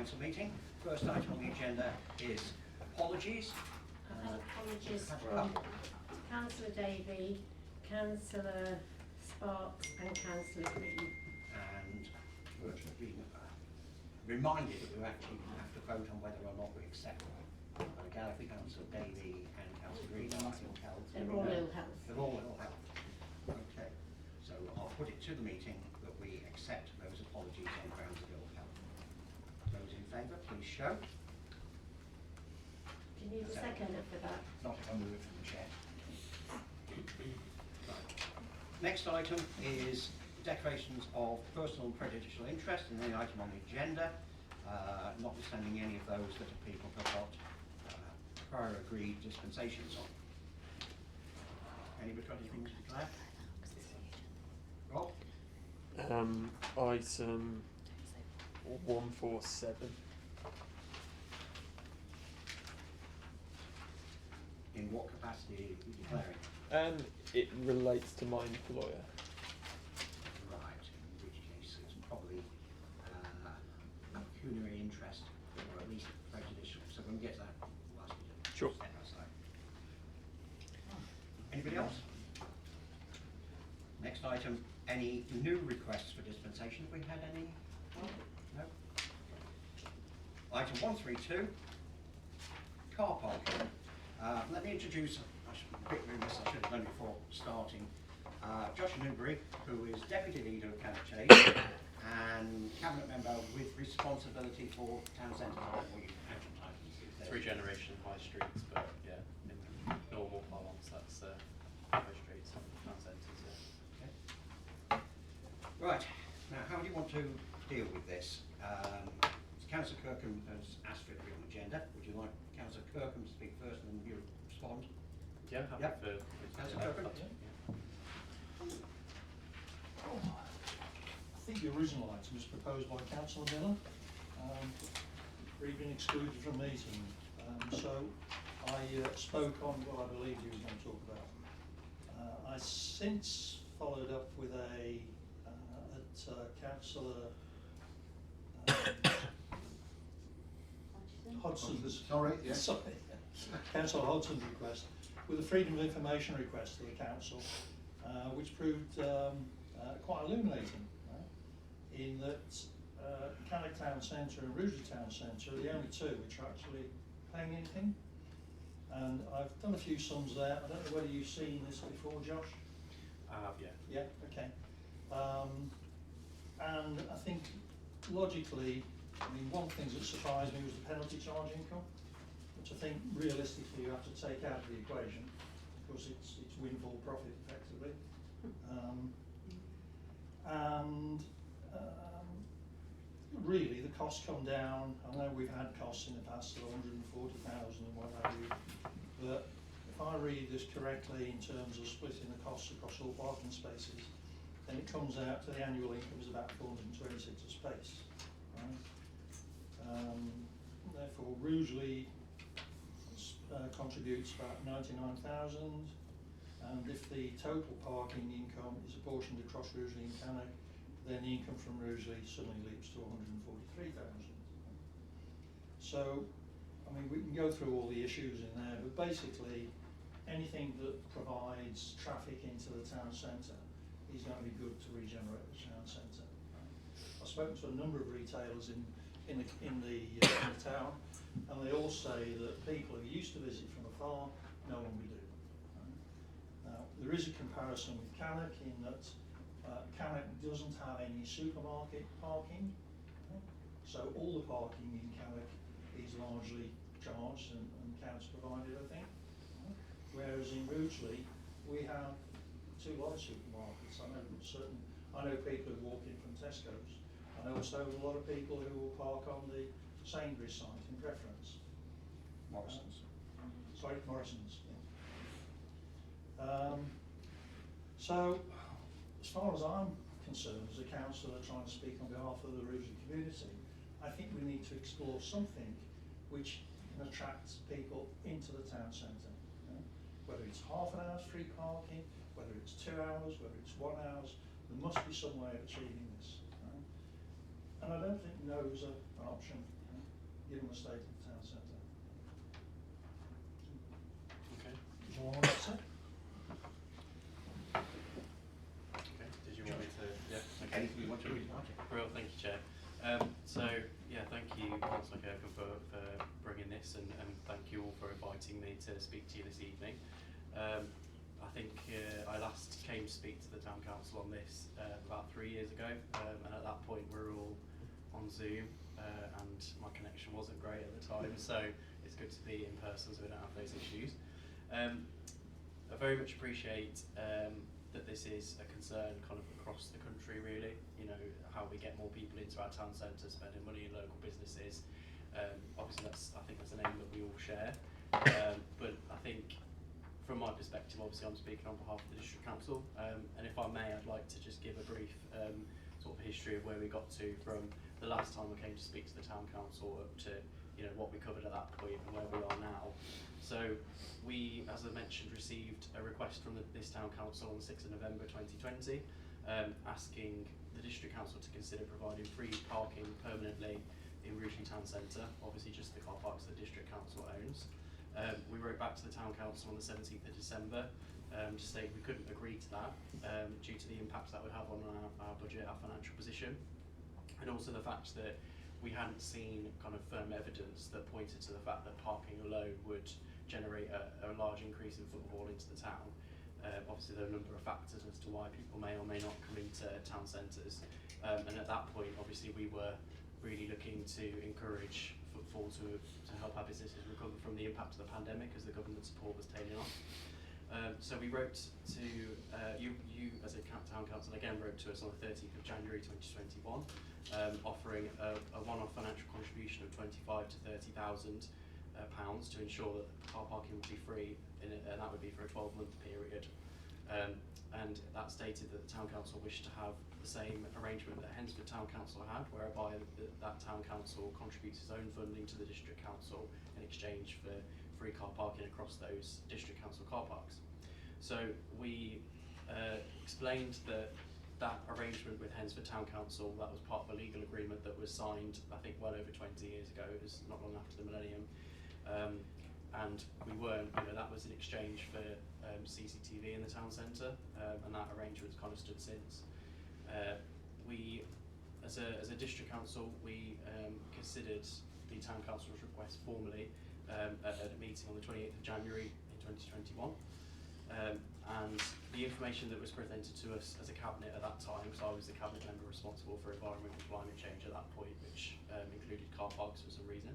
council meeting. First item on the agenda is apologies. Apologies from Councillor Davey, Councillor Sparks and Councillor Green. And we're being reminded that we actually have to vote on whether or not we accept them. But again, I think Councillor Davey and Councillor Green are ill health. They're all ill health. They're all ill health. Okay. So I'll put it to the meeting that we accept those apologies on grounds of ill health. Those in favour, please show. Do you need a second for that? Not if I move it from the chair. Right. Next item is declarations of personal and prejudicial interest in any item on the agenda, notwithstanding any of those that people have got prior agreed dispensations on. Anybody got anything to declare? Rob? Item 147. In what capacity are you declaring? It relates to my employer. Right, in which case it's probably pecuniary interest, or at least prejudicial. So when we get to that, we'll ask you to Sure. step aside. Anybody else? Next item, any new requests for dispensation? Have we had any? No? Item 132, car parking. Let me introduce, I should be a bit remiss, I should have done before starting, Josh Newbury, who is Deputy Leader of Cabinet Change and Cabinet Member with responsibility for town centres. I don't know what your actual title is. It's regeneration high streets, but yeah, normal parlance, that's high streets and town centres. Okay. Right, now how do you want to deal with this? Councillor Kirkham has asked for it to be on the agenda. Would you like Councillor Kirkham to speak first and then you respond? Yeah, happy Yep. for Councillor Kirkham? I think the original item was proposed by Councillor Miller. He'd been excluded from the meeting, so I spoke on what I believed he was going to talk about. I since followed up with Councillor Hodson's Councillor Hodson's request with a freedom of information request to the council, which proved quite illuminating. In that Cannock Town Centre and Rugeley Town Centre are the only two which are actually paying anything. And I've done a few sums there. I don't know whether you've seen this before, Josh. yeah. Yeah. Okay. And I think logically, I mean, one of the things that surprised me was the penalty charge income, which I think realistically you have to take out of the equation because it's windfall profit effectively. Really the costs come down. I know we've had costs in the past of 140,000 and what have you, but if I read this correctly in terms of splitting the costs across all parking spaces, then it comes out to the annual income is about 426 a space. Right? Therefore, Rugeley contributes about 99,000, and if the total parking income is apportioned across Rugeley and Cannock, then the income from Rugeley suddenly leaps to 143,000. So, I mean, we can go through all the issues in there, but basically, anything that provides traffic into the town centre is going to be good to regenerate the town centre. I've spoken to a number of retailers in the town, and they all say that people who used to visit from afar no longer do. Now, there is a comparison with Cannock in that Cannock doesn't have any supermarket parking, so all the parking in Cannock is largely charged and council provided, I think. Whereas in Rugeley, we have two large supermarkets. I know people who walk in from Tesco's. I know also a lot of people who will park on the Sainsbury's site in preference. Morrison's. Morrison's. Yeah. So, as far as I'm concerned, as a councillor trying to speak on behalf of the Rugeley community, I think we need to explore something which can attract people into the town centre. Whether it's half an hour's free parking, whether it's 2 hours, whether it's 1 hour, there must be some way of achieving this. And I don't think no is an option. give them a state of the town centre. Okay. Is all I want to say? Okay. Did you want me to? Yeah. Okay. Anything you want to read about it? Well, thank you, Chair. So, yeah, thank you, Councillor Kirkham, for bringing this, and thank you all for inviting me to speak to you this evening. I think I last came to speak to the Town Council on this about 3 years ago, and at that point we were all on Zoom, and my connection wasn't great at the time, so it's good to be in person so we don't have those issues. I very much appreciate that this is a concern kind of across the country, really. You know, how we get more people into our town centre, spending money in local businesses. Obviously I think that's an aim that we all share, but I think from my perspective, obviously I'm speaking on behalf of the District Council, and if I may, I'd like to just give a brief sort of history of where we got to from the last time I came to speak to the Town Council up to, you know, what we covered at that point and where we are now. So we, as I mentioned, received a request from this Town Council on the 6th of November 2020, asking the District Council to consider providing free parking permanently in Rugeley Town Centre, obviously just the car parks that the District Council owns. We wrote back to the Town Council on the 17th of December to state we couldn't agree to that due to the impact that would have on our budget, our financial position, and also the fact that we hadn't seen kind of firm evidence that pointed to the fact that parking alone would generate a large increase in footfall into the town. Obviously there are a number of factors as to why people may or may not come into town centres, and at that point obviously we were really looking to encourage footfall to help our businesses recover from the impact of the pandemic as the government support was tailing off. So we wrote to, you as a town council again wrote to us on the 30th of January 2021, offering a one-off financial contribution of 25 to 30,000 pounds to ensure that car parking would be free, and that would be for a 12-month period. And that stated that the Town Council wished to have the same arrangement that Hensford Town Council had, whereby that Town Council contributes its own funding to the District Council in exchange for free car parking across those District Council car parks. So we explained that arrangement with Hensford Town Council, that was part of a legal agreement that was signed, I think, well over 20 years ago. It was not long after the millennium. And we weren't, you know, that was in exchange for CCTV in the town centre, and that arrangement's kind of stood since. We, as a district council, we considered the town council's request formally at a meeting on the 28th of January in 2021. And the information that was presented to us as a cabinet at that time, so I was the cabinet member responsible for environment and climate change at that point, which included car parks for some reason.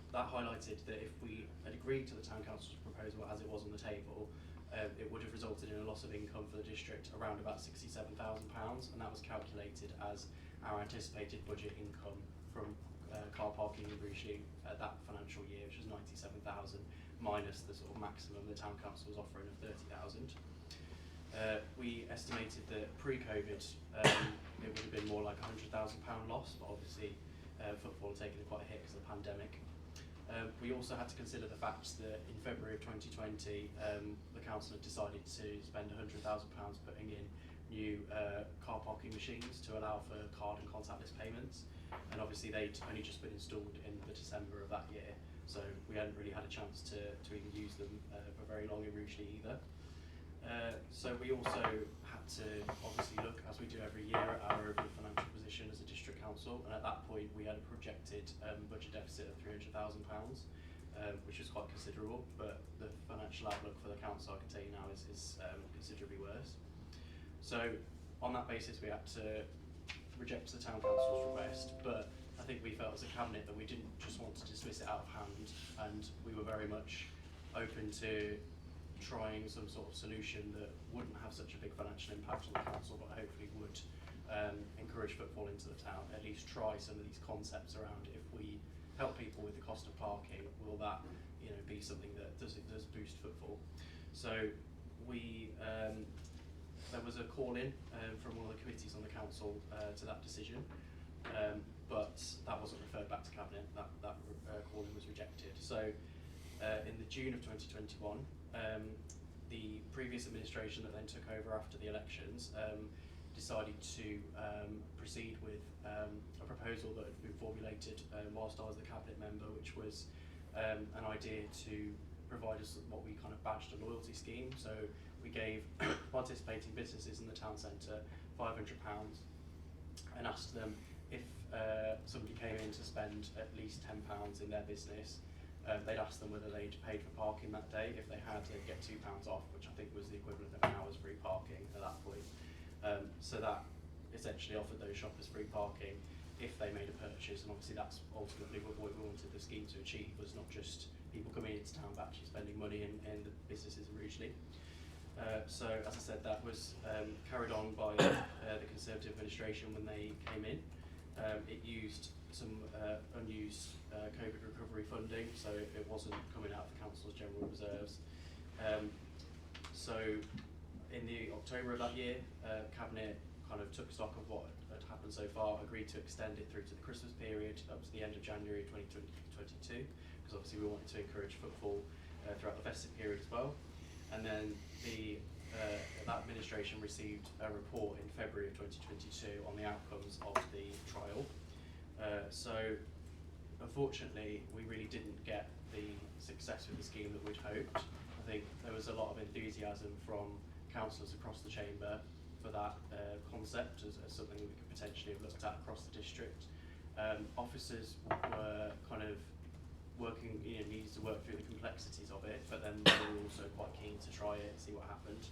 That highlighted that if we had agreed to the Town Council's proposal as it was on the table, it would have resulted in a loss of income for the district around about £67,000, and that was calculated as our anticipated budget income from car parking in Rugeley at that financial year, which was 97,000 minus the sort of maximum the Town Council was offering of 30,000. We estimated that pre-COVID it would have been more like a £100,000 loss, but obviously football had taken quite a hit because of the pandemic. We also had to consider the fact that in February of 2020 the council had decided to spend £100,000 putting in new car parking machines to allow for card and contactless payments, and obviously they'd only just been installed in the December of that year, so we hadn't really had a chance to even use them for very long in Rugeley either. So we also had to obviously look, as we do every year, at our overall financial position as a district council, and at that point we had a projected budget deficit of £300,000, which was quite considerable, but the financial outlook for the council, I can tell you now, is considerably worse. So on that basis we had to reject the Town Council's request, but I think we felt as a cabinet that we didn't just want to dismiss it out of hand, and we were very much open to trying some sort of solution that wouldn't have such a big financial impact on the council, but hopefully would encourage footfall into the town. At least try some of these concepts around, if we help people with the cost of parking, will that, you know, be something that does boost footfall? So we there was a call in from one of the committees on the council to that decision, but that wasn't referred back to cabinet. That call in was rejected. So in the June of 2021, the previous administration that then took over after the elections decided to proceed with a proposal that had been formulated whilst I was the cabinet member, which was an idea to provide us what we kind of badged a loyalty scheme. So we gave participating businesses in the town centre £500 and asked them if somebody came in to spend at least £10 in their business, they'd ask them whether they'd paid for parking that day. If they had, they'd get £2 off, which I think was the equivalent of an hour's free parking at that point. So that essentially offered those shoppers free parking if they made a purchase, and obviously that's ultimately what we wanted the scheme to achieve, was not just people coming into town but actually spending money in the businesses originally. So as I said, that was carried on by the Conservative administration when they came in. It used some unused COVID recovery funding, so it wasn't coming out of the council's general reserves. So in the October of that year, Cabinet kind of took stock of what had happened so far, agreed to extend it through to the Christmas period up to the end of January 2022, because obviously we wanted to encourage footfall throughout the festive period as well. And then that administration received a report in February of 2022 on the outcomes of the trial. So unfortunately, we really didn't get the success with the scheme that we'd hoped. I think there was a lot of enthusiasm from councillors across the chamber for that concept as something we could potentially have looked at across the district. Officers were kind of working, needed to work through the complexities of it, but then they were also quite keen to try it, see what happened.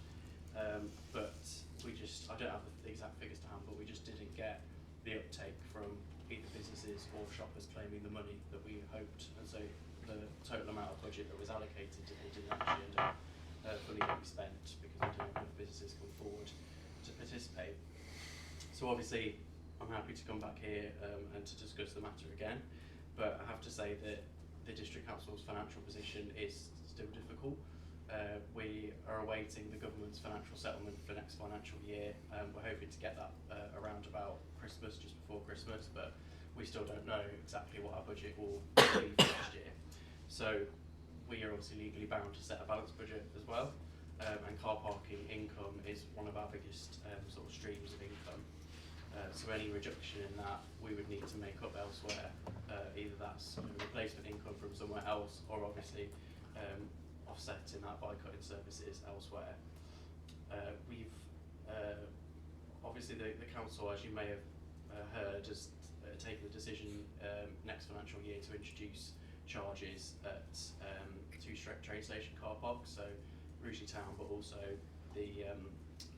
But I don't have the exact figures to hand, but we just didn't get the uptake from either businesses or shoppers claiming the money that we hoped, and so the total amount of budget that was allocated didn't actually end up fully being spent because we didn't have enough businesses come forward to participate. So obviously I'm happy to come back here and to discuss the matter again, but I have to say that the District Council's financial position is still difficult. We are awaiting the government's financial settlement for next financial year. We're hoping to get that around about Christmas, just before Christmas, but we still don't know exactly what our budget will be for next year. So we are obviously legally bound to set a balanced budget as well, and car parking income is one of our biggest sort of streams of income. So any reduction in that we would need to make up elsewhere. Either that's replacement income from somewhere else, or obviously offsetting that by cutting services elsewhere. We've obviously the council, as you may have heard, has taken the decision next financial year to introduce charges at two train station car parks, so Rugeley Town, but also the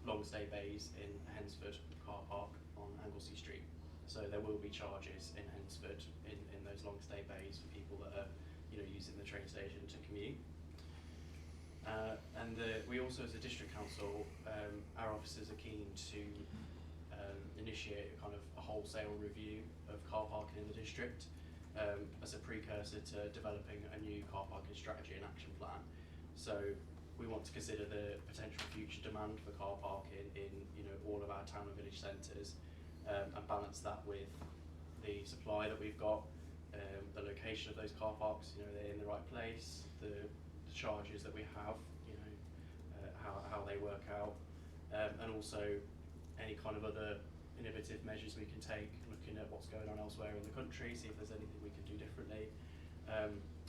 long stay bays in Hensford car park on Anglesey Street. So there will be charges in Hensford in those long stay bays for people that are using the train station to commute. And we also, as a district council, our officers are keen to initiate a kind of a wholesale review of car parking in the district as a precursor to developing a new car parking strategy and action plan. So we want to consider the potential future demand for car parking in all of our town and village centres, and balance that with the supply that we've got, the location of those car parks, they're in the right place, the charges that we have, how they work out, and also any kind of other innovative measures we can take, looking at what's going on elsewhere in the country, see if there's anything we can do differently,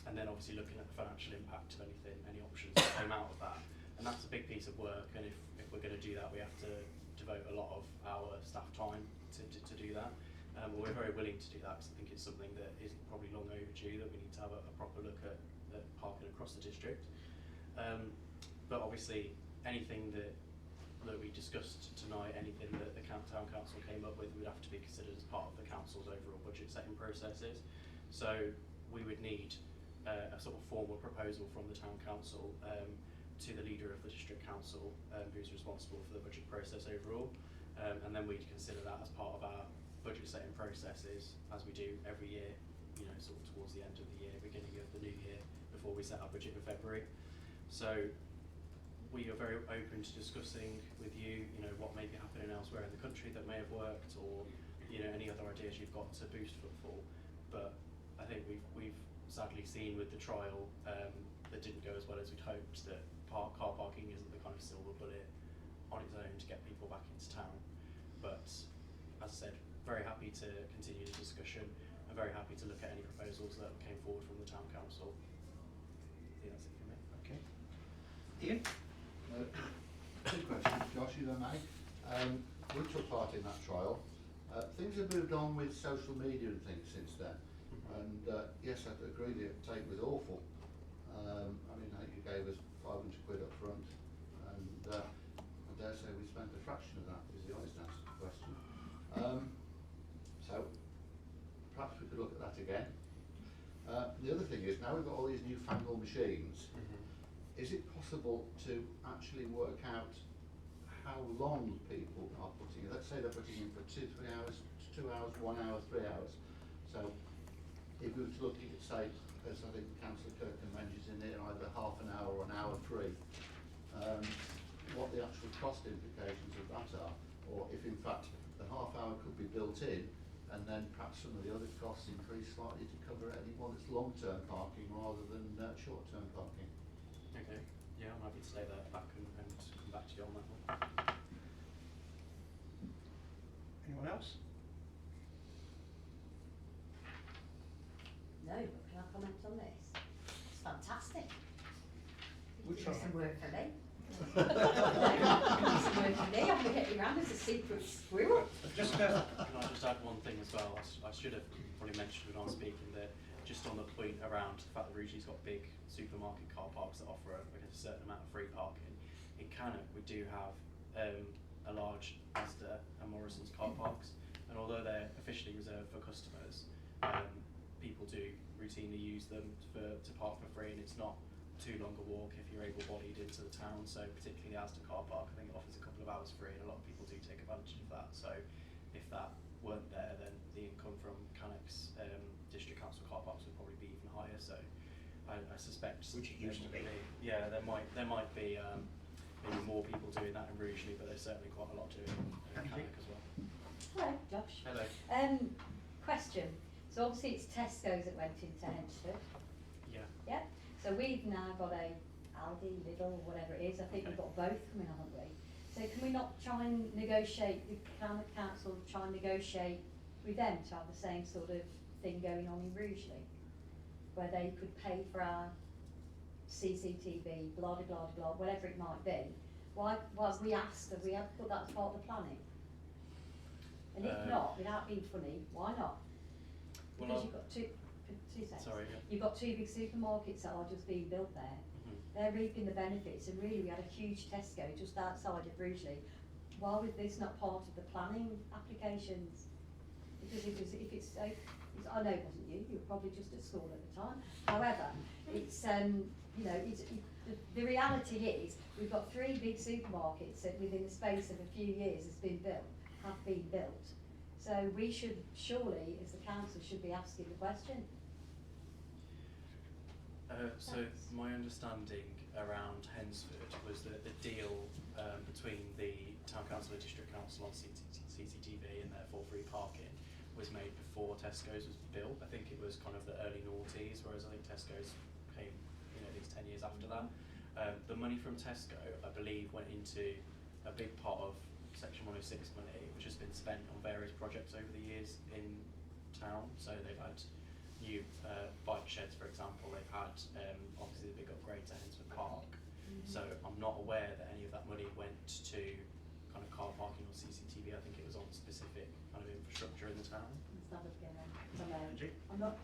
and then obviously looking at the financial impact of any options that came out of that. And that's a big piece of work, and if we're going to do that, we have to devote a lot of our staff time to do that. We're very willing to do that, because I think it's something that is probably long overdue, that we need to have a proper look at parking across the district. But obviously anything that we discussed tonight, anything that the town council came up with, would have to be considered as part of the council's overall budget setting processes. So we would need a sort of formal proposal from the town council to the leader of the district council, who's responsible for the budget process overall, and then we'd consider that as part of our budget setting processes, as we do every year, sort of towards the end of the year, beginning of the new year, before we set our budget in February. So we are very open to discussing with you, what may be happening elsewhere in the country that may have worked, or any other ideas you've got to boost footfall. But I think we've sadly seen with the trial that didn't go as well as we'd hoped, that car parking isn't the kind of silver bullet on its own to get people back into town. But as I said, very happy to continue the discussion. I'm very happy to look at any proposals that came forward from the town council. I think that's it for me. Okay. Ian? Two questions, Josh, if I may. We took part in that trial. Things have moved on with social media and things since then. And yes, I agree the uptake was awful. I mean, I think you gave us 500 quid up front, and I dare say we spent a fraction of that, is the honest answer to the question. So perhaps we could look at that again. The other thing is, now we've got all these newfangled machines, is it possible to actually work out how long people are putting in? Let's say they're putting in for 2-3 hours, 2 hours, 1 hour, 3 hours. So if we were to look at, say, as I think Councillor Kirkham mentions in here, either half an hour or an hour free, what the actual cost implications of that are, or if in fact the half hour could be built in, and then perhaps some of the other costs increase slightly to cover anyone that's long-term parking rather than short-term parking. Okay. Yeah, I'm happy to take that back and come back to you on that one. Anyone else? No, but can I comment on this? It's fantastic. Which It's some one? work for me. It's some work for me. I'm going to get you around as a secret squirrel. Just Can I just add one thing as well? I should have probably mentioned when I was speaking that just on the point around the fact that Rugeley's got big supermarket car parks that offer a certain amount of free parking. In Cannock we do have a large Asda and Morrison's car parks, and although they're officially reserved for customers, people do routinely use them to park for free, and it's not too long a walk if you're able-bodied into the town. So particularly the Asda car park, I think it offers a couple of hours free, and a lot of people do take advantage of that. So if that weren't there, then the income from Cannock's district council car parks would probably be even higher. So I suspect, which it used to be. Yeah, there might be maybe more people doing that in Rugeley, but there's certainly quite a lot doing it in Cannock as well. Hello, Josh. Hello. Question. So obviously it's Tesco's that went into Hensford. Yeah. Yeah. So we've now got a Aldi, Lidl, whatever it is. I think we've got both coming, haven't we? So can we not try and negotiate, the council try and negotiate with them to have the same sort of thing going on in Rugeley, where they could pay for our CCTV, blah, blah, blah, blah, whatever it might be? Why was we asked that we have to put that as part of the planning? And if not, without being funny, why not? Because you've got two seconds. Sorry, yeah. You've got two big supermarkets that are just being built there. They're reaping the benefits, and really we had a huge Tesco just outside of Rugeley. Why was this not part of the planning applications? Because if it's I know it wasn't you were probably just at school at the time. However, it's the reality is we've got three big supermarkets that within the space of a few years have been built. So we should surely, as the council, should be asking the question. So my understanding around Hensford was that the deal between the town council and district council on CCTV and therefore free parking was made before Tesco's was built. I think it was kind of the early noughties, whereas I think Tesco's came at least 10 years after that. The money from Tesco, I believe, went into a big pot of Section 106 money, which has been spent on various projects over the years in town. So they've had new bike sheds, for example. They've had obviously the big upgrade to Hensford Park. So I'm not aware that any of that money went to kind of car parking or CCTV. I think it was on specific kind of infrastructure in the town. I'm not.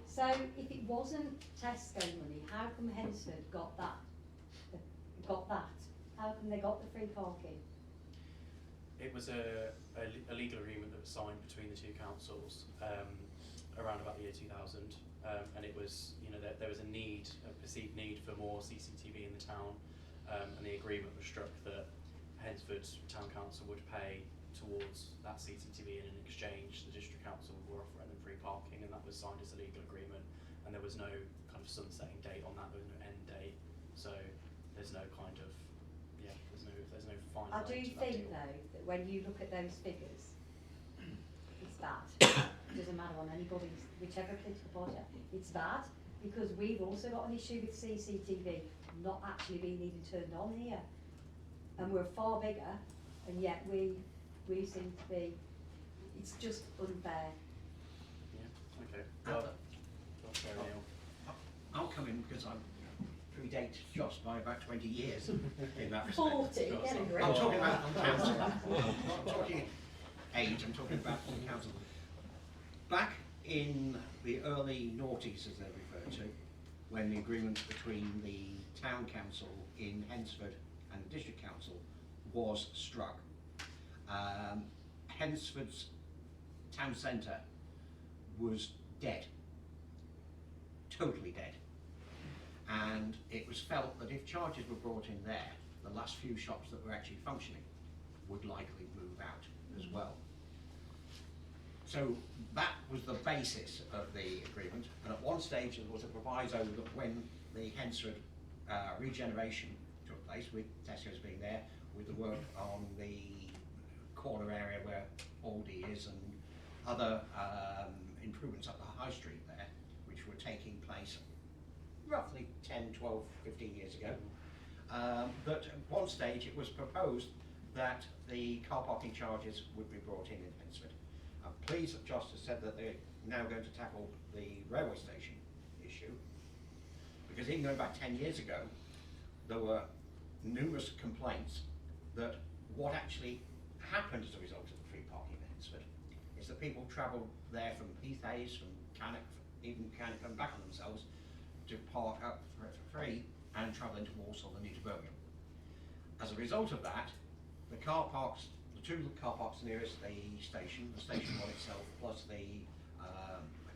So if it wasn't Tesco money, how come Hensford got that? How come they got the free parking? It was a legal agreement that was signed between the two councils around about the year 2000, and it was, there was a perceived need for more CCTV in the town, and the agreement was struck that Hensford Town Council would pay towards that CCTV, and in exchange the district council were offering them free parking, and that was signed as a legal agreement, and there was no kind of sunsetting date on that, there was no end date, so there's no kind of, there's no final I do date to that think deal. though that when you look at those figures, it's bad. It doesn't matter on anybody's, whichever political party, it's bad, because we've also got an issue with CCTV not actually being even turned on here, and we're far bigger, and yet we we seem to be, it's just unfair. Yeah, okay. Well, Josh, O'Neill. I'll come in because I predate Josh by about 20 years in that respect. 40, Josh, get a I'm grip. I'm talking about on council. I'm not talking age, I'm talking about on council. Back in the early noughties, as they're referred to, when the agreement between the town council in Hensford and the district council was struck, Hensford's town centre was dead, totally dead. And it was felt that if charges were brought in there, the last few shops that were actually functioning would likely move out as well. So that was the basis of the agreement, and at one stage there was a proviso that when the Hensford regeneration took place, with Tesco's being there, with the work on the corner area where Aldi is and other improvements up the high street there, which were taking place roughly 10, 12, 15 years ago, that at one stage it was proposed that the car parking charges would be brought in Hensford. I'm pleased that Josh has said that they're now going to tackle the railway station issue, because even going back 10 years ago, there were numerous complaints that what actually happened as a result of the free parking in Hensford is that people travelled there from Heath Hayes, from Cannock, even Cannock and back on themselves, to park up for free and travel into Walsall and into Birmingham. As a result of that, the car parks, the two car parks nearest the station one itself, plus the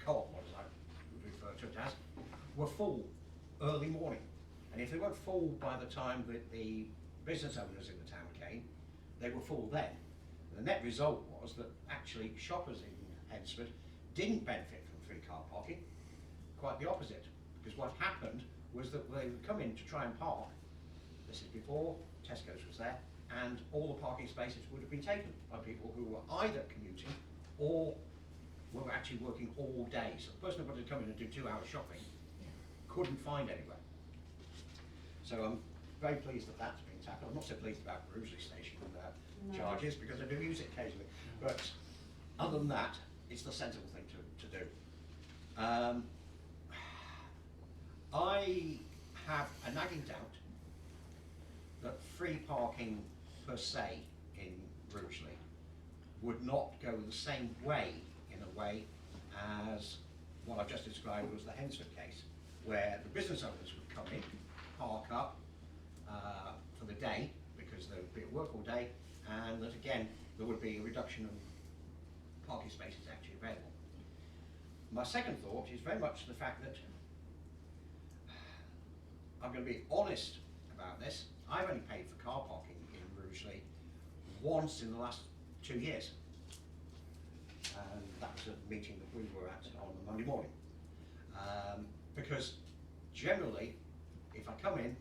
co-op one, as I would refer to it as, were full early morning. And if they weren't full by the time that the business owners in the town came, they were full then. The net result was that actually shoppers in Hensford didn't benefit from free car parking, quite the opposite. Because what happened was that they would come in to try and park, this is before Tesco's was there, and all the parking spaces would have been taken by people who were either commuting or were actually working all day. So the person who wanted to come in and do 2 hours shopping couldn't find anywhere. So I'm very pleased that that's been tackled. I'm not so pleased about Rugeley Station charges, because I do use it occasionally. But other than that, it's the sensible thing to do. I have a nagging doubt that free parking per se in Rugeley would not go the same way, in a way, as what I've just described was the Hensford case, where the business owners would come in, park up for the day, because they would be at work all day, and that again, there would be a reduction in parking spaces actually available. My second thought is very much the fact that I'm going to be honest about this. I've only paid for car parking in Rugeley once in the last 2 years. And that was a meeting that we were at on a Monday morning. Because generally, if I come in,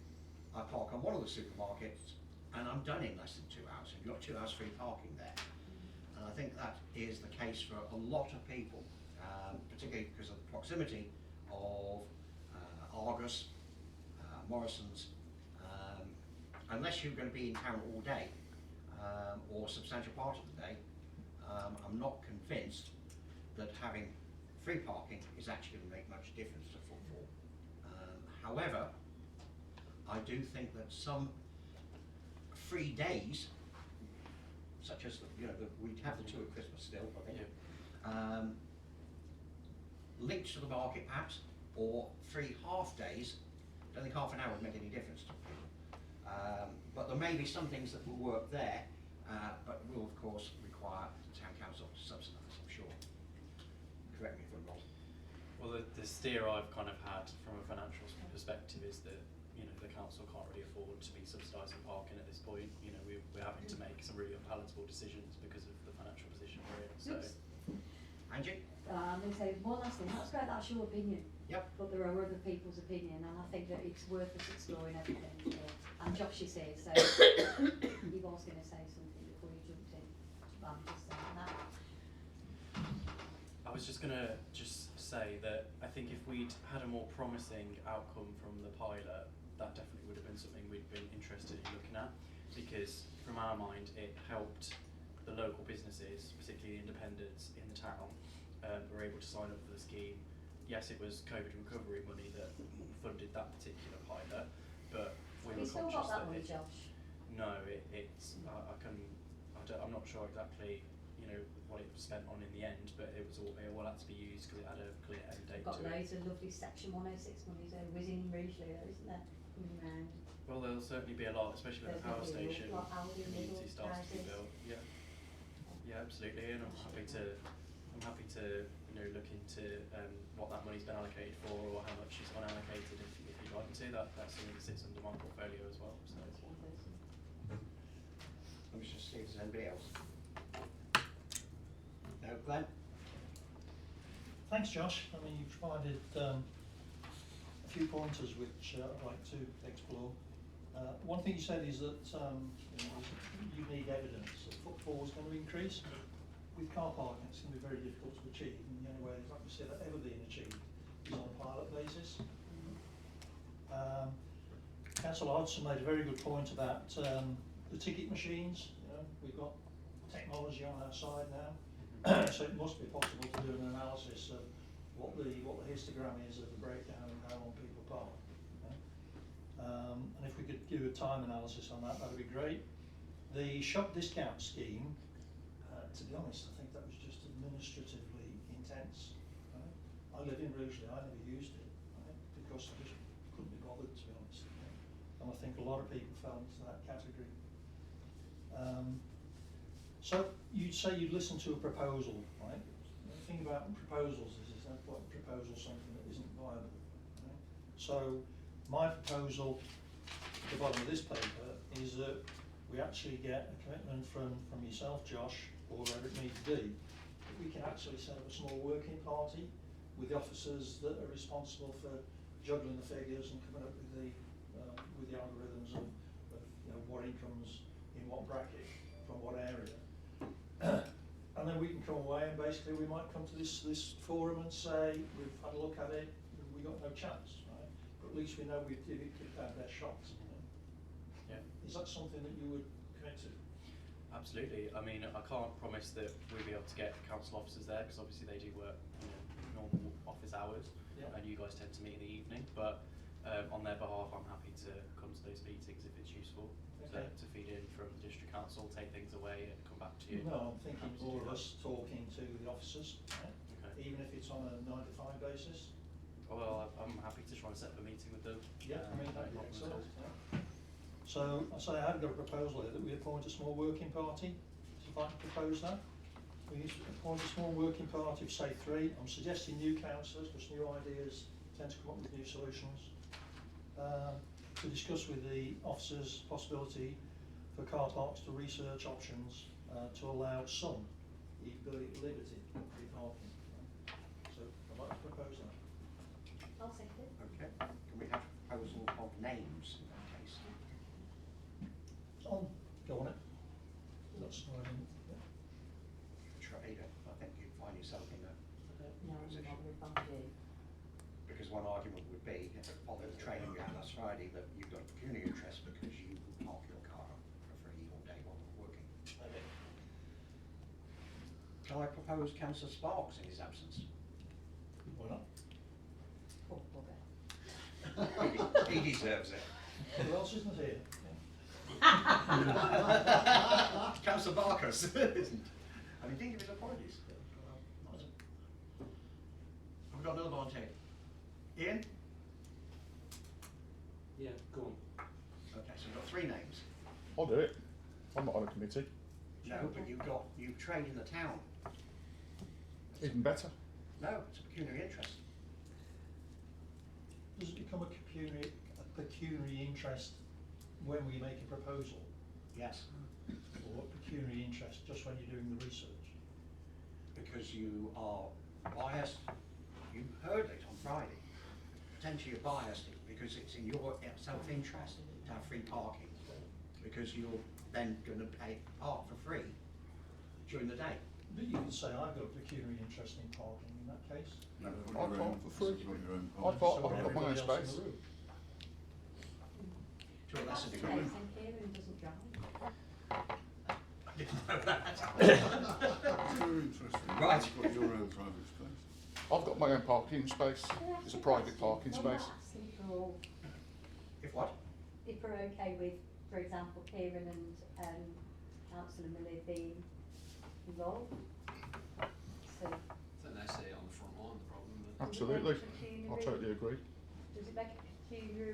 I park on one of the supermarkets and I'm done in less than 2 hours. And you've got 2 hours free parking there. And I think that is the case for a lot of people, particularly because of the proximity of Argos, Morrison's. Unless you're going to be in town all day, or a substantial part of the day, I'm not convinced that having free parking is actually going to make much difference to footfall. However, I do think that some free days, such as we'd have the 2 at Christmas still, I think, linked to the market perhaps, or free half days. I don't think half an hour would make any difference to people. But there may be some things that will work there, but will of course require the town council to subsidise, I'm sure. Correct me if I'm wrong. Well, the steer I've kind of had from a financial perspective is that the council can't really afford to be subsidising parking at this point. We're having to make some really unpalatable decisions because of the financial position we're in. So, Oops. Angie? I'm going to say one last thing. That's great, that's your opinion. Yep. But there are other people's opinion, and I think that it's worth us exploring everything. And Josh is here, so he was going to say something before you jumped in. But I'm just saying that. I was just going to say that I think if we'd had a more promising outcome from the pilot, that definitely would have been something we'd been interested in looking at, because from our mind it helped the local businesses, particularly the independents in the town, were able to sign up for the scheme. Yes, it was COVID recovery money that funded that particular pilot, but we Have were you still conscious got that money, it, Josh? no, I'm not sure exactly, you know, what it was spent on in the end, but it all had to be used because it had a clear end date Got to it. loads of lovely Section 106 money so whizzing Rugeley, isn't there? Coming round. Well, there'll certainly be a lot, especially when the power There's gonna be station a lot, Aldi and Lidl community starts to be prices. built. Yeah, yeah, absolutely, and I'm happy to you know look into what that money's been allocated for or how much is unallocated if you'd like to. That's something that sits under my portfolio as well. So. That's one person. Let me just see if there's anybody else. No, Glenn? Thanks, Josh. I mean, you've provided a few pointers which I'd like to explore. One thing you said is that you need evidence that footfall is going to increase. With car parking, it's going to be very difficult to achieve, and the only way, like we said, that ever being achieved is on a pilot basis. Councillor Hodgson made a very good point about the ticket machines. You know, we've got technology on our side now, so it must be possible to do an analysis of what the histogram is of the breakdown and how long people park. You know? And if we could do a time analysis on that, that would be great. The shop discount scheme, to be honest, I think that was just administratively intense. Right? I live in Rugeley, I never used it, right? Because I just couldn't be bothered, to be honest. Right? And I think a lot of people fell into that category. So you'd say you'd listen to a proposal, right? The thing about proposals is there's no point in proposal something that isn't viable. Right? So my proposal at the bottom of this paper is that we actually get a commitment from yourself, Josh, or wherever it may be, that we can actually set up a small working party with the officers that are responsible for juggling the figures and coming up with the algorithms of you know, what incomes in what bracket from what area. And then we can come away and basically we might come to this forum and say, we've had a look at it, we got no chance, right? But at least we know we've picked our best shots. You know? Yeah. Is that something that you would commit to? Absolutely. I mean, I can't promise that we'll be able to get council officers there because obviously they do work, you know, normal office hours, Yeah. and you guys tend to meet in the evening. But on their behalf, I'm happy to come to those meetings if it's useful Okay. to feed in from the district council, take things away, and come back to you. No, I'm thinking Happy to more do of that. us talking to the officers, right? Okay. Even if it's on a 9 to 5 basis. Well, I'm happy to try and set up a meeting with them. Yeah, I mean, that'd be no problem at excellent. all. Yeah. So I say I've got a proposal here that we appoint a small working party. If I can propose that, we appoint a small working party of say 3. I'm suggesting new councillors because new ideas tend to come up with new solutions. To discuss with the officers possibility for car parks to research options to allow some liberty free parking. So I'd like to propose that. I'll second it. Okay. Can we have a proposal of names in that case? Go on it. That's fine. Yeah. Trader, I think you'd find yourself in a, No, I'm Position. not with Bamboo. because one argument would be, follow the training we had last Friday, that you've got a pecuniary interest because you park your car for free all day while we're working. Okay. Can I propose Councillor Sparks in his absence? Why not? Oh, bugger. He deserves it. Who else isn't here? Councillor Barkers, isn't? And he didn't give his apologies. Have we got another volunteer? Ian? Yeah, go on. Okay, so we've got 3 names. I'll do it. I'm not on a committee. No, but you trade in the town. Even better. No, it's a pecuniary interest. Does it become a pecuniary interest when we make a proposal? Yes, Or a pecuniary interest just when you're doing the research? because you are biased. You heard it on Friday. Potentially you're biased because it's in your self-interest to have free parking, because you're then going to park for free during the day. But you could say I've got a pecuniary interest in parking in that case. I'd park for free. I'd So park, I've got my own everybody else in space. the room. To a lesser That's degree. Kieran doesn't drive. didn't know that. It's very interesting. Right. You've got your own private space. I've got my own parking space. It's a private parking space. If what? If we're okay with, for example, Kieran and Councillor Miller being involved. So, I think they say it on the front line, the problem. But Absolutely. does it make a I peculiar totally agree. Does it make a peculiar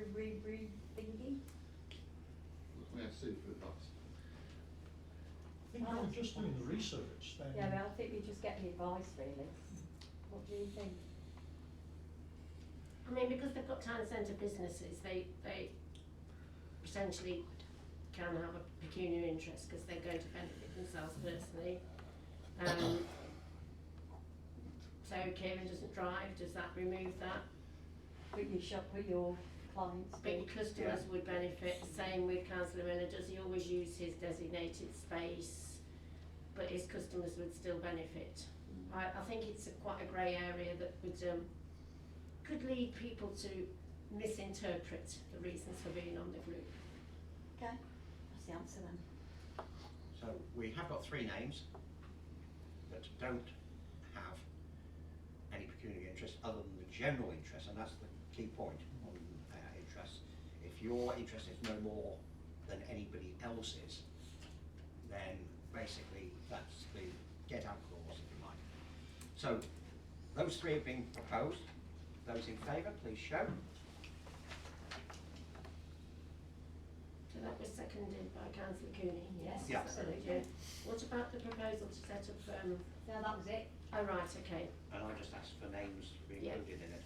thingy? We have seafood lots. I think we're just doing the research, then. Yeah, well, I think we're just getting advice really. What do you think? I mean, because they've got town centre businesses, they essentially can have a pecuniary interest because they're going to benefit themselves personally. So Kieran doesn't drive, does that remove that? But you shop with your clients. But your customers would benefit, same with Councillor Miller, does he always use his designated space, but his customers would still benefit? I think it's quite a grey area that would, could lead people to misinterpret the reasons for being on the group. Okay, that's the answer then. So we have got 3 names that don't have any pecuniary interest other than the general interest, and that's the key point on interest. If your interest is no more than anybody else's, then basically that's the get out clause, if you like. So those 3 have been proposed. Those in favour, please show. So that was seconded by Councillor Cooney, yes? Yeah. Absolutely. What about the proposal to set up, No, that was it. oh right, okay. And I just asked for names to be Yeah. included in it.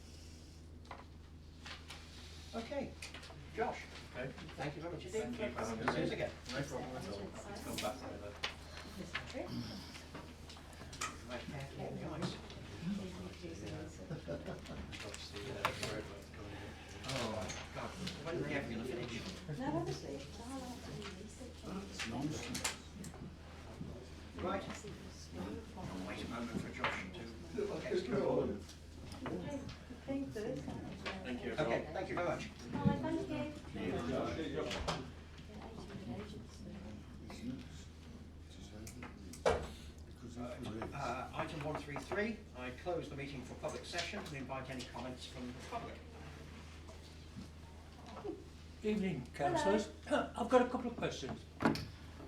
Okay, Josh, Okay. thank you very much Thank indeed. you for having See you us. again. No problem at all. Let's come back over. Right, carefully on the ice. Obviously, roadworks coming in. Oh, God, when are they ever going to finish? No, honestly, I'll have to do research on That's nonsense. Right. I'll wait a moment for Josh to get his coat on. Think first. Thank you. Okay, thank you very much. Hi, thank you. Item 133, I close the meeting for public session and invite any comments from the public. Evening, councillors. I've got a couple of questions.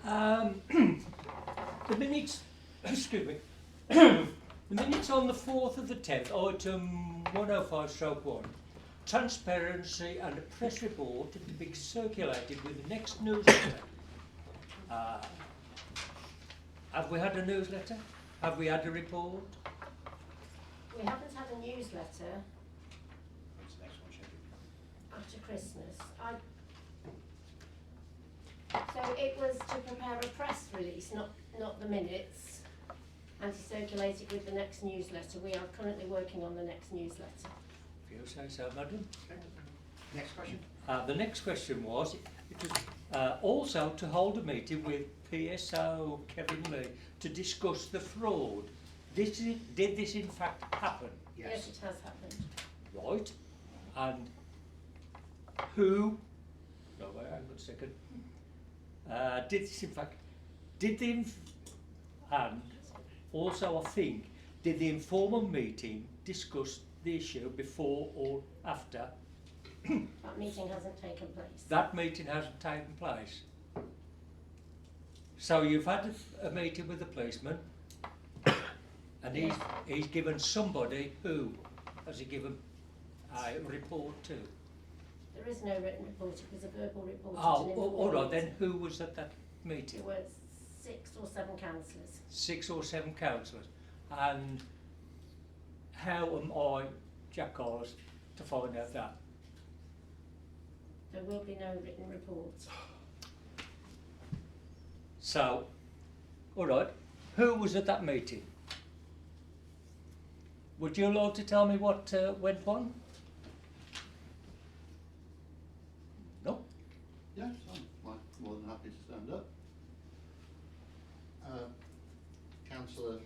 The minutes, excuse me, the minutes on the 4th of the 10th, item 105/1, transparency and a press report to be circulated with the next newsletter. Have we had a newsletter? Have we had a report? We haven't had a newsletter When's the next one scheduled? after Christmas. So it was to prepare a press release, not the minutes, and to circulate it with the next newsletter. We are currently working on the next newsletter. If you say so, madam. Next question. The next question was, it was also to hold a meeting with PSO Kevin Lee to discuss the fraud. Did this in fact happen? Yes, it has happened. Right. And who? No, wait, hang on a second. Did this in fact? And also, I think, did the informal meeting discuss the issue before or after? That meeting hasn't taken place. That meeting hasn't taken place. So you've had a meeting with the policeman, and he's given somebody who has he given a report to? There is no written report, it was a verbal report. Oh, all right, then who was at that meeting? There were 6 or 7 councillors. 6 or 7 councillors. And how am I, Jack Carlos, to find out that? There will be no written report. So, all right, who was at that meeting? Would you like to tell me what went on? No? Yes, I'm more than happy to stand up. Councillor,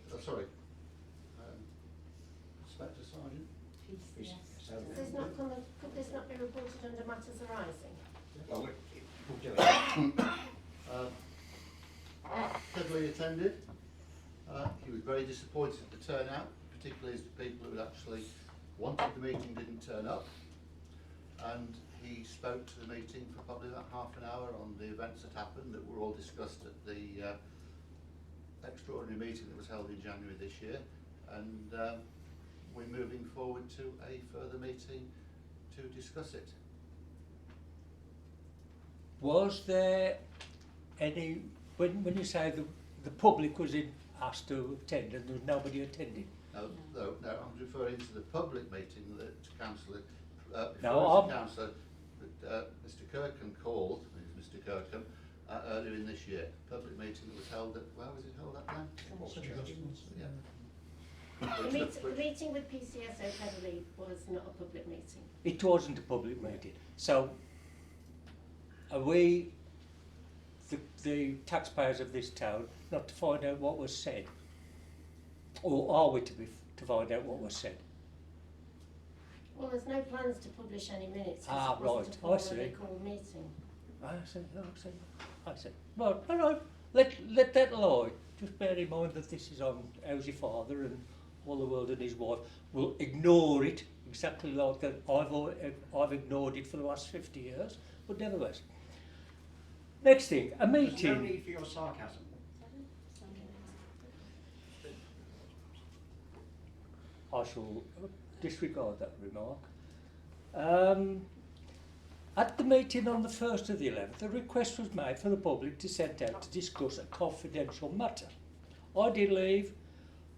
Inspector Sergeant. Yes. So, Could this not be reported under matters arising? well, we'll do it. Dudley attended. He was very disappointed at the turnout, particularly as the people who actually wanted the meeting didn't turn up. And he spoke to the meeting for probably about half an hour on the events that happened that were all discussed at the extraordinary meeting that was held in January this year. And we're moving forward to a further meeting to discuss it. Was there any, when you say the public was asked to attend and there was nobody attending? No, I'm referring to the public meeting that Councillor, Councillor, Mr Kirkham called, Mr Kirkham, earlier in this year. Public meeting that was held at, where was it held at then? Yeah. The meeting with PCSO Heatherley was not a public meeting. It wasn't a public meeting. So, are we, the taxpayers of this town, not to find out what was said? Or are we to find out what was said? Well, there's no plans to publish any minutes. Ah, It wasn't right, I a see. formally called meeting. I see. Well, all right, let that lie. Just bear in mind that this is on How's Your Father, and all the world and his wife will ignore it exactly like that. I've ignored it for the last 50 years, but nevertheless. Next thing, a There's no meeting. need for your sarcasm. I shall disregard that remark. At the meeting on the 1st of the 11th, a request was made for the public to send out to discuss a confidential matter. I did leave,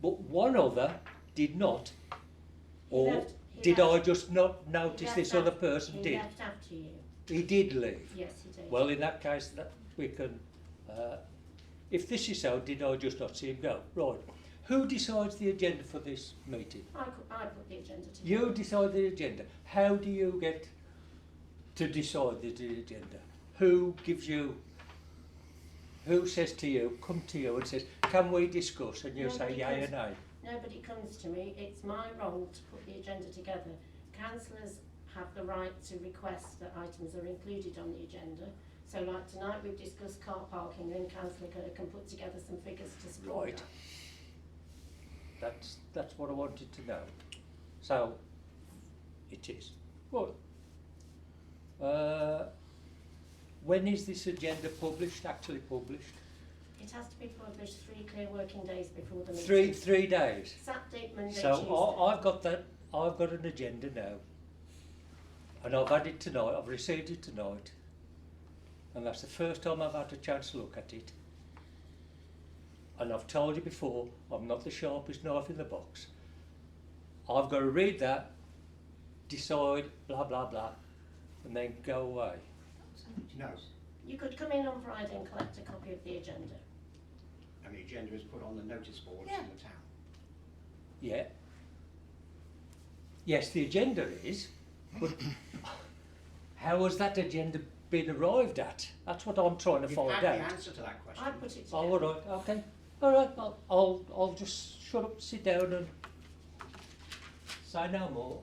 but one other did not. Or did I just not notice this other person did? He left after you. He did leave. Yes, he did. Well, in that case, that we can. If this is so, did I just not see him go? Right. Who decides the agenda for this meeting? I put the agenda together. You decide the agenda. How do you get to decide the agenda? Who gives you? Who says to you? Come to you and says, "Can we discuss?" And you say, "Yay or nay." Nobody comes to me. It's my role to put the agenda together. Councillors have the right to request that items are included on the agenda. So like tonight we've discussed car parking and Councillor can put together some figures to support Right. that. That's what I wanted to know. So it is. Well, when is this agenda published? Actually published? It has to be published 3 clear working days before the meeting. Three days. Saturday, Monday, So Tuesday. I've got that. I've got an agenda now, and I've had it tonight. I've received it tonight, and that's the first time I've had a chance to look at it. And I've told you before, I'm not the sharpest knife in the box. I've got to read that, decide, blah blah blah, and then go away. No. You could come in on Friday and collect a copy of the agenda. And the agenda is put on the notice boards in the town. Yeah. Yes, the agenda is, but how has that agenda been arrived at? That's what I'm trying to You've find had out. the answer to that question. I put it Oh, together. all right, okay. All right, I'll just shut up, sit down and say no more.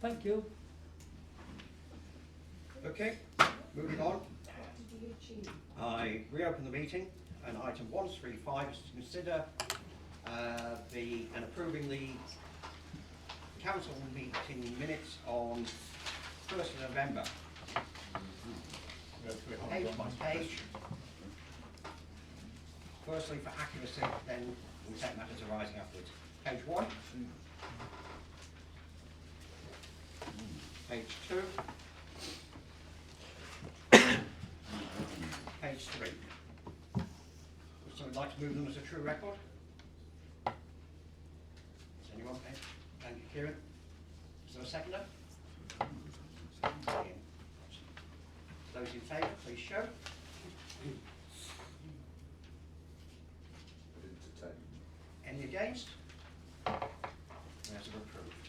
Thank you. Okay, moving on. I reopen the meeting, and item 135 is to consider and approving the council meeting minutes on 1st of November. Page by page. Firstly, for accuracy, then we'll take matters arising afterwards. Page 1. Page 2. Page 3. Would someone like to move them as a true record? Does anyone? Thank you, Kieran. Is there a seconder? Ian. Those in favour, please show. Any against? Matters are approved.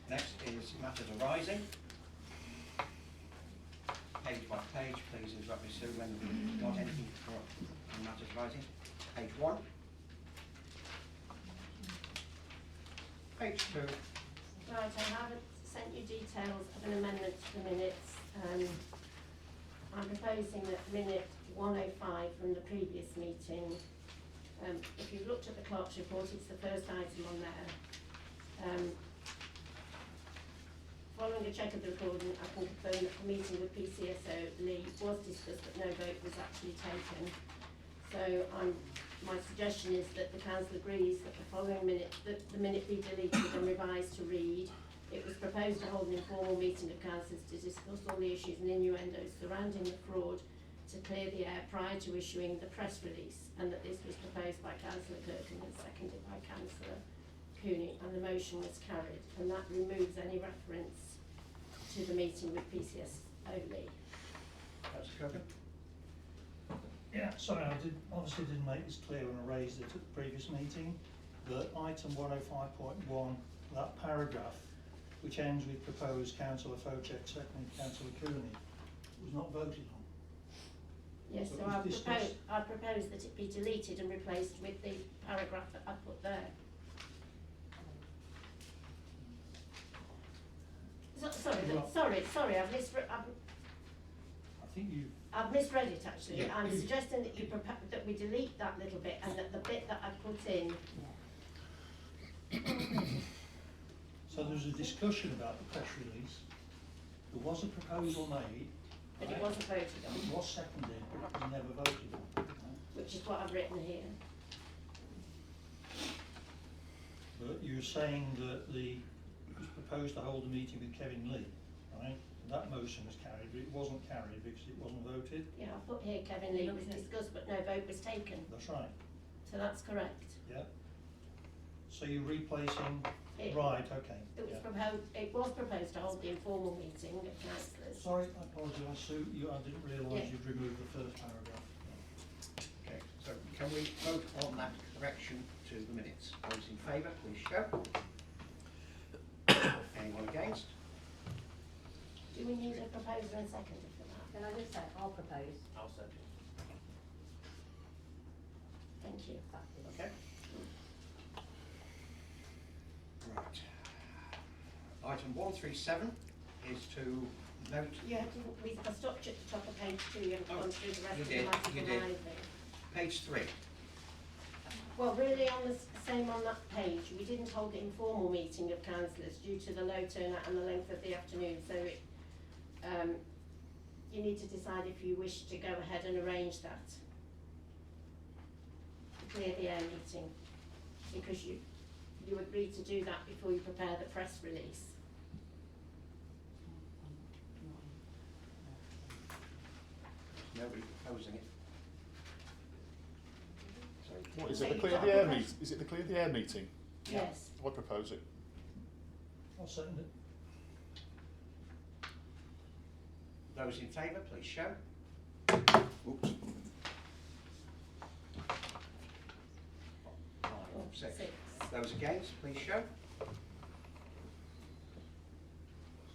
Next is matters arising. Page by page, please interrupt me, Sue, when we've got anything for matters arising. Page 1. Page 2. Right, I haven't sent you details of an amendment to the minutes. I'm proposing that minute 105 from the previous meeting, if you've looked at the clerk's report, it's the first item on there. Following a check of the recording, I can confirm that the meeting with PCSO Lee was discussed but no vote was actually taken. So my suggestion is that the council agrees that the following minute, that the minute be deleted and revised to read. It was proposed to hold an informal meeting of councillors to discuss all the issues and innuendos surrounding the fraud to clear the air prior to issuing the press release, and that this was proposed by Councillor Kirkham and seconded by Councillor Cooney, and the motion was carried, and that removes any reference to the meeting with PCSO Lee. Councillor Kirkham? Yeah, sorry, obviously didn't make this clear when I raised it at the previous meeting, that item 105.1, that paragraph, which ends with proposed Councillor Focek, seconded Councillor Cooney, was not voted on. Yes, So so it I was discussed. propose that it be deleted and replaced with the paragraph that I put there. Sorry, I've misread it actually. Yeah. I'm suggesting that that we delete that little bit and that the bit that I put in. So there was a discussion about the press release, there was a proposal made. But it right? wasn't voted on, It was seconded, but it was never voted on. Right? which is what I've written here. But you're saying that it was proposed to hold a meeting with Kevin Lee, right? That motion was carried, but it wasn't carried because it wasn't voted. Yeah, I put here Kevin Lee was discussed but no vote was taken, That's right, so that's correct. yeah. So you're replacing, It- right, okay. It was proposed to hold the informal meeting of councillors. Sorry, I apologise, Sue, I didn't realise Yeah. you'd removed the first paragraph. Okay, so can we vote on that correction to the minutes? Those in favour, please show. Anyone against? Do we need a proposer and seconder for that? Can I just say, I'll propose. I'll second. Thank you. Okay. Right. Item 137 is to note. Yeah, I stopped at the top of page 2, you haven't gone through the rest you of did, the matter you of did. either. Page 3. Well, really on the same on that page, we didn't hold the informal meeting of councillors due to the low turnout and the length of the afternoon, so you need to decide if you wish to go ahead and arrange that. To clear the air meeting, because you agreed to do that before you prepare the press release. Nobody proposing it. So What is So it? The you've clear got the a air propos- meet? Is it the clear the air meeting? Yes. I propose it. I'll second it. those in favour, please show. Oops. 5, 6. Those against, please show.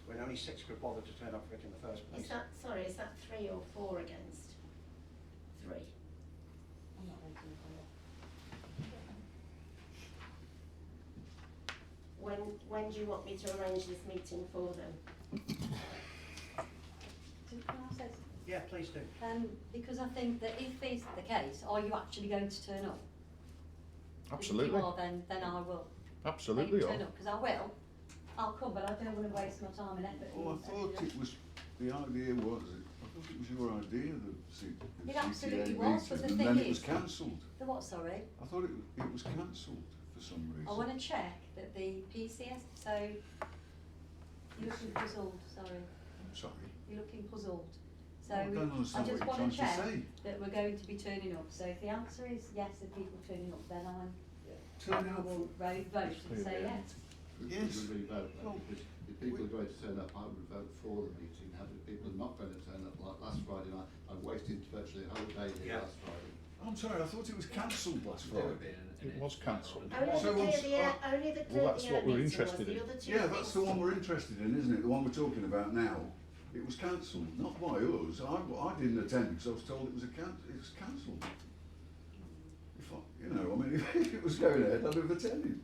When only 6 could bother to turn up for it in the first place. Is that 3 or 4 against? 3. I'm not voting for it. When do you want me to arrange this meeting for them? Can I say something? Yeah, please do. Because I think that if it's the case, are you actually going to turn up? Absolutely. If you are, then I will. Absolutely. Turn up, because I will. I'll come, but I don't want to waste my time and effort. Well, I thought it was, the idea was, I thought it was your idea, the It absolutely CTA was, but meeting, the and then thing it was is- cancelled. The what, sorry? I thought it was cancelled for some reason. I want to check that the PCS, so you're looking puzzled, sorry. I'm sorry. You're looking puzzled. So I don't understand I just what want you're to trying to check say. that we're going to be turning up. So if the answer is yes, of people turning up, then I will vote and say yes. Yes. We vote Well, because if people are going to turn up, I would vote for the meeting. How if people are not going to turn up, like last Friday night, I wasted virtually a whole day here Yeah. last Friday. I'm sorry, I thought it was cancelled last Friday. It was cancelled. Only So the once- clear the air, only the clear that's the air what we're meeting was, interested the in. other two Yeah, that's the things- one we're interested in, isn't it? The one we're talking about now. It was cancelled, not by us. I didn't attend because I was told it was cancelled. If if it was going ahead, I'd have attended.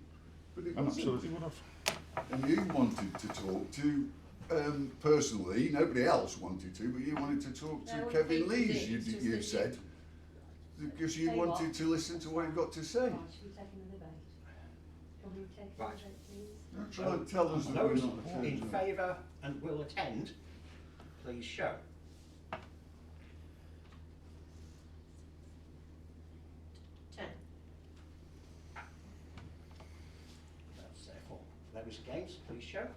But it And wasn't. absolutely would have. And you wanted to talk to personally, nobody else wanted to, but you wanted to talk to No, I Kevin think we Lees, did, you, it's just you that said, because you Tell you wanted what. to listen to what he'd got to say. Right, should we take another vote? Can we take Right. another vote, please? Don't try and tell us that we're Those not in attending. favour and will attend, please show. Ten. That's therefore. Those against, please show.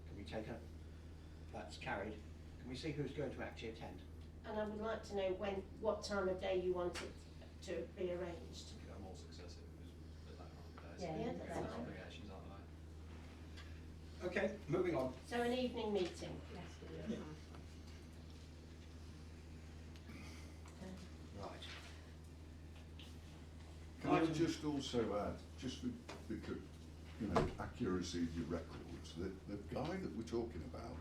Can we take a, that's carried. Can we see who's going to actually attend? And I would like to know what time of day you want it to be arranged. If you're more successive, it was a bit later on in the day. Yeah, Yeah, that's Those fine. obligations out the way. Okay, moving on. So an evening meeting. Yes, we do. Right. Can I just also add, just for the accuracy of your records, that the guy that we're talking about,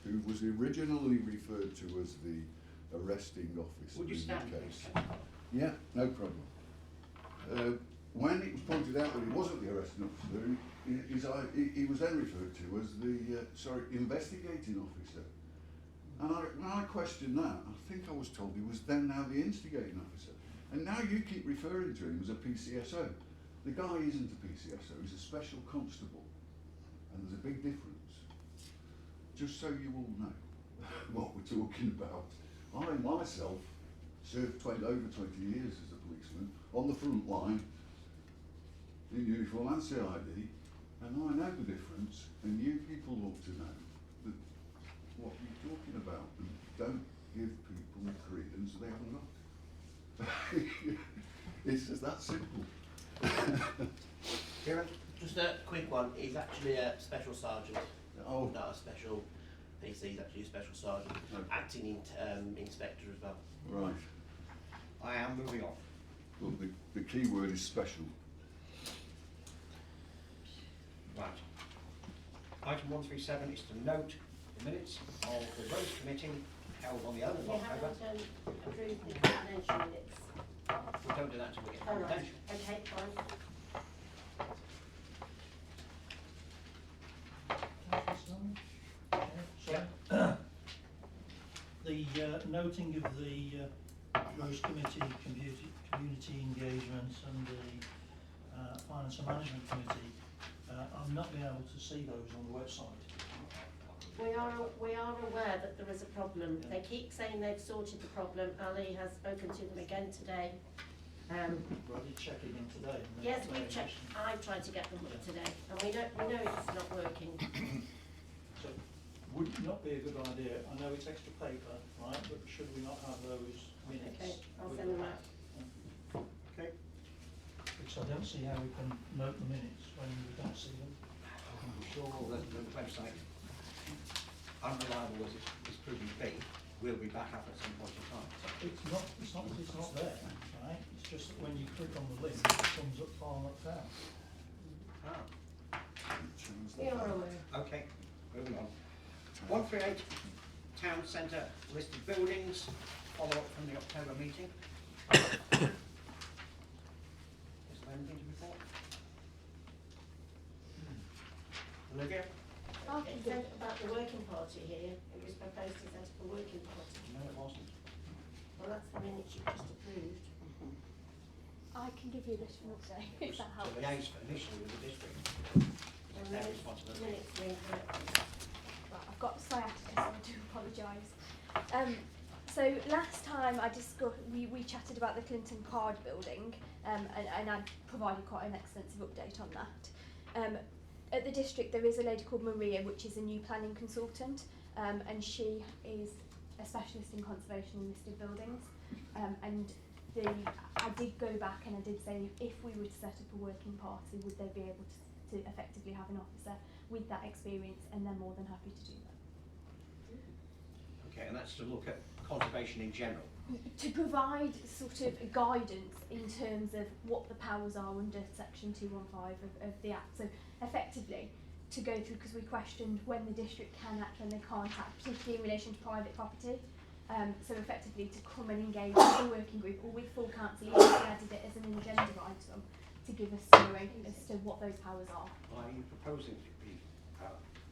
who was originally referred to as the arresting officer Would you in stand, the please? case. Yeah, no problem. When it was pointed out that he wasn't the arresting officer, he was then referred to as the investigating officer. And when I questioned that, I think I was told he was then now the instigating officer. And now you keep referring to him as a PCSO. The guy isn't a PCSO, he's a special constable. And there's a big difference. Just so you all know what we're talking about. I myself served over 20 years as a policeman on the front line in uniform and CID, and I know the difference, and you people ought to know that what you're talking about, and don't give people credence they haven't got. It's just that simple. Kieran? Just a quick one. He's actually a special sergeant, Oh, not a special PC. He's actually a special sergeant, Okay. acting inspector as well. right. I am moving on. Well, the key word is special. Right. Item 137 is to note the minutes of the road committee held on the 11th of You October. haven't approved the confidential minutes. We don't do that until we get Oh, right. confidential. Okay, fine. So, the noting of the Rose Committee, community engagement and the Finance and Management Committee, I've not been able to see those on the website. We are aware that there is a problem. Yeah. They keep saying they've sorted the problem. Ali has spoken to them again today. Well, I did check it in today. and they're Yes, not we've there. checked. I've tried to get them up today, and we know it's not working. So, would it not be a good idea, I know it's extra paper, right, but should we not have those minutes? Okay, I'll with send them that? out. Okay. Because I don't see how we can note the minutes when we don't see them. I'm sure the website, unreliable as it's proving to be, will be back up at some point in time. It's not that it's not there, right, it's just that when you click on the link, it comes up far left out. Ah, We are aware. okay, moving on. 138, Town Centre listed buildings, follow up from the October meeting. Is there anything to report? Olivia? It said about the working party here. It was proposed to set up a working party. No, it wasn't. Well, that's the minutes you just approved. I can give you this one today, if that To helps. liaise initially with the district. And Their minutes responsibility. are incorrect. Right, I've got sciatica, so I do apologise. So last time I discussed, we chatted about the Clinton Card building, and I provided quite an extensive update on that. At the district there is a lady called Maria, which is a new planning consultant, and she is a specialist in conservation and listed buildings. I did go back and I did say, if we were to set up a working party, would they be able to effectively have an officer with that experience, and they're more than happy to do that. Okay, and that's to look at conservation in general. To provide sort of guidance in terms of what the powers are under section 215 of the Act. So effectively, to go through, because we questioned when the district can act, when they can't act, particularly in relation to private property. So effectively to come and engage with the working group or with full council, we added it as an agenda item to give us summary as to what those powers are. Are you proposing it be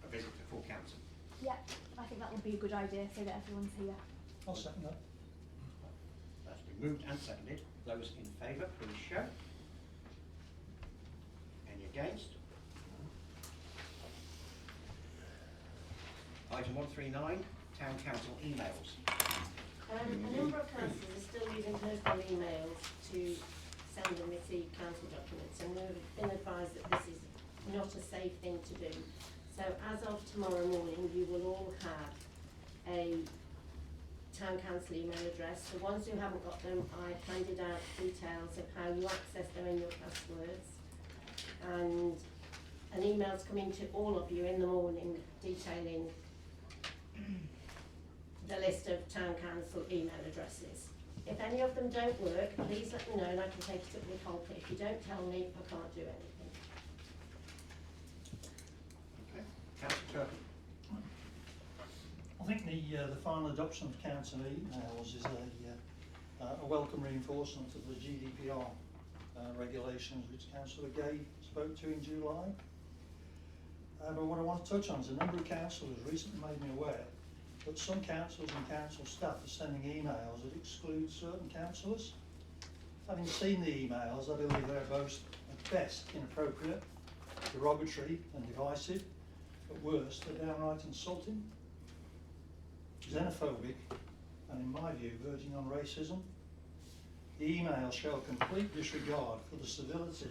a visit to full council. Yeah, I think that would be a good idea so that everyone's here. I'll second that. That's been moved and seconded. Those in favour, please show. Any against? Item 139, Town Council emails. A number of councillors are still using personal emails to send and receive council documents, and we've been advised that this is not a safe thing to do. So as of tomorrow morning, you will all have a town council email address. The ones who haven't got them, I've handed out details of how you access them and your passwords. And an email's coming to all of you in the morning detailing the list of town council email addresses. If any of them don't work, please let me know and I can take it up with Holker. If you don't tell me, I can't do anything. Okay. Councillor Turpin. I think the final adoption of council emails is a welcome reinforcement of the GDPR regulations which Councillor Gay spoke to in July. But what I want to touch on is a number of councillors recently made me aware that some councils and council staff are sending emails that exclude certain councillors. Having seen the emails, I believe they're both at best inappropriate, derogatory and divisive, at worst they're downright insulting, xenophobic, and in my view verging on racism. The emails show a complete disregard for the civility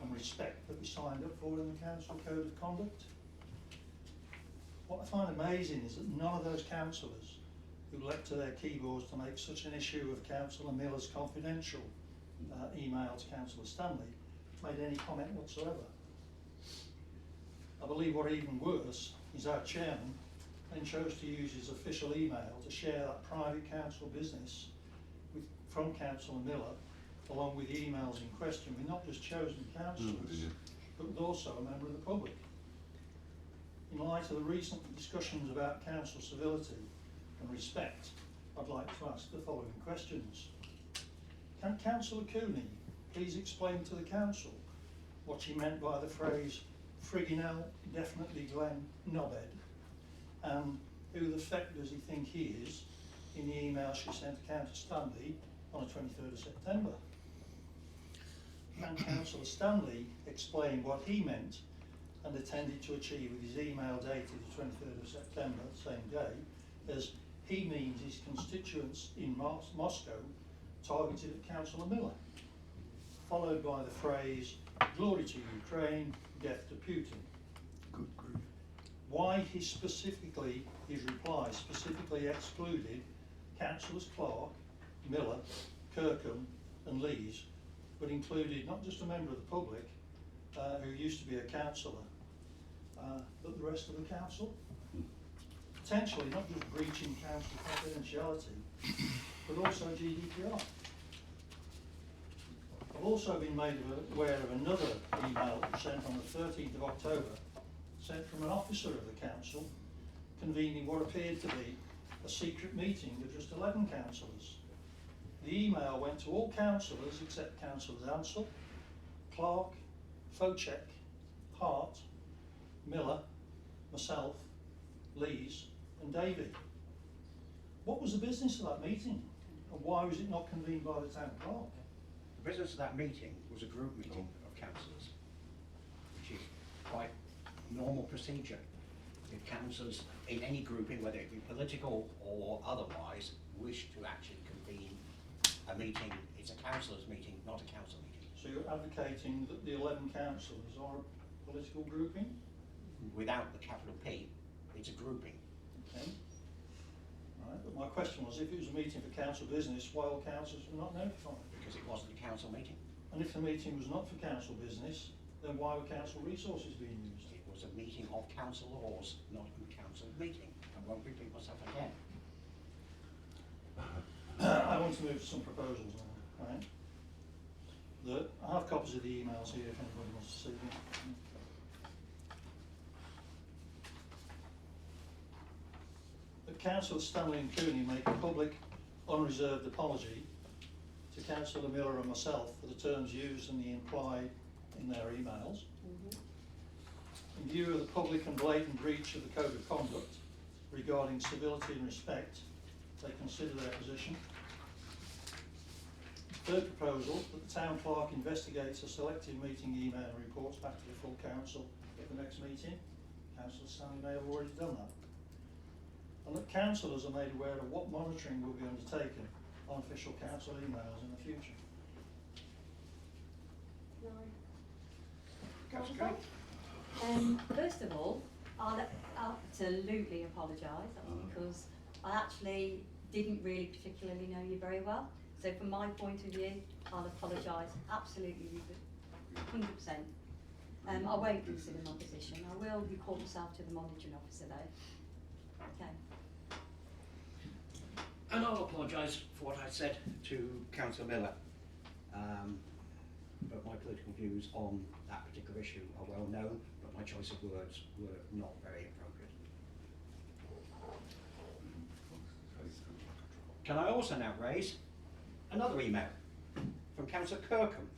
and respect that we signed up for in the council code of conduct. What I find amazing is that none of those councillors who leapt to their keyboards to make such an issue of Councillor Miller's confidential email to Councillor Stanley made any comment whatsoever. I believe what even worse is our chairman then chose to use his official email to share that private council business from Councillor Miller, along with the emails in question, with not just chosen councillors, but with also a member of the public. In light of the recent discussions about council civility and respect, I'd like to ask the following questions. Can Councillor Cooney please explain to the council what she meant by the phrase friggin' hell, definitely Glenn Knobhead, and who the feck does he think he is in the email she sent to Councillor Stanley on the 23rd of September? Can Councillor Stanley explain what he meant and intended to achieve with his email dated the 23rd of September, the same day, as he means his constituents in Moscow targeted at Councillor Miller, followed by the phrase, glory to Ukraine, death to Putin. Good grief. Why his reply specifically excluded Councillors Clark, Miller, Kirkham and Lees, but included not just a member of the public who used to be a councillor, but the rest of the council. Potentially not just breaching council confidentiality, but also GDPR. I've also been made aware of another email sent on the 13th of October, sent from an officer of the council, convening what appeared to be a secret meeting of just 11 councillors. The email went to all councillors except Councillors Ansell, Clark, Focek, Hart, Miller, myself, Lees and Davey. What was the business of that meeting and why was it not convened by the town clerk? The business of that meeting was a group meeting of councillors, which is quite normal procedure. If councillors in any grouping, whether it be political or otherwise, wish to actually convene a meeting, it's a councillors meeting, not a council meeting. So you're advocating that the 11 councillors are a political grouping? Without the capital P, it's a grouping. Okay. Right, but my question was, if it was a meeting for council business, why all councillors were not notified? Because it wasn't a council meeting. And if the meeting was not for council business, then why were council resources being used? It was a meeting of council laws, not a council meeting. I won't repeat myself again. I want to move to some proposals now, right? I have copies of the emails here if anybody wants to see them. That Councillor Stanley and Cooney make a public, unreserved apology to Councillor Miller and myself for the terms used and the implied in their emails. In view of the public and blatant breach of the code of conduct regarding civility and respect, they consider their position. Third proposal, that the town clerk investigates a selected meeting email and reports back to the full council at the next meeting. Councillor Stanley may have already done that. And that councillors are made aware of what monitoring will be undertaken on official council emails in the future. Councillor Green. First of all, I'll absolutely apologise because I actually didn't really particularly know you very well. So from my point of view, I'll apologise absolutely 100%. I won't consider my position. I will report myself to the monitoring officer though. Okay. And I'll apologise for what I said to Councillor Miller. But my political views on that particular issue are well known, but my choice of words were not very appropriate. Can I also now raise another email from Councillor Kirkham,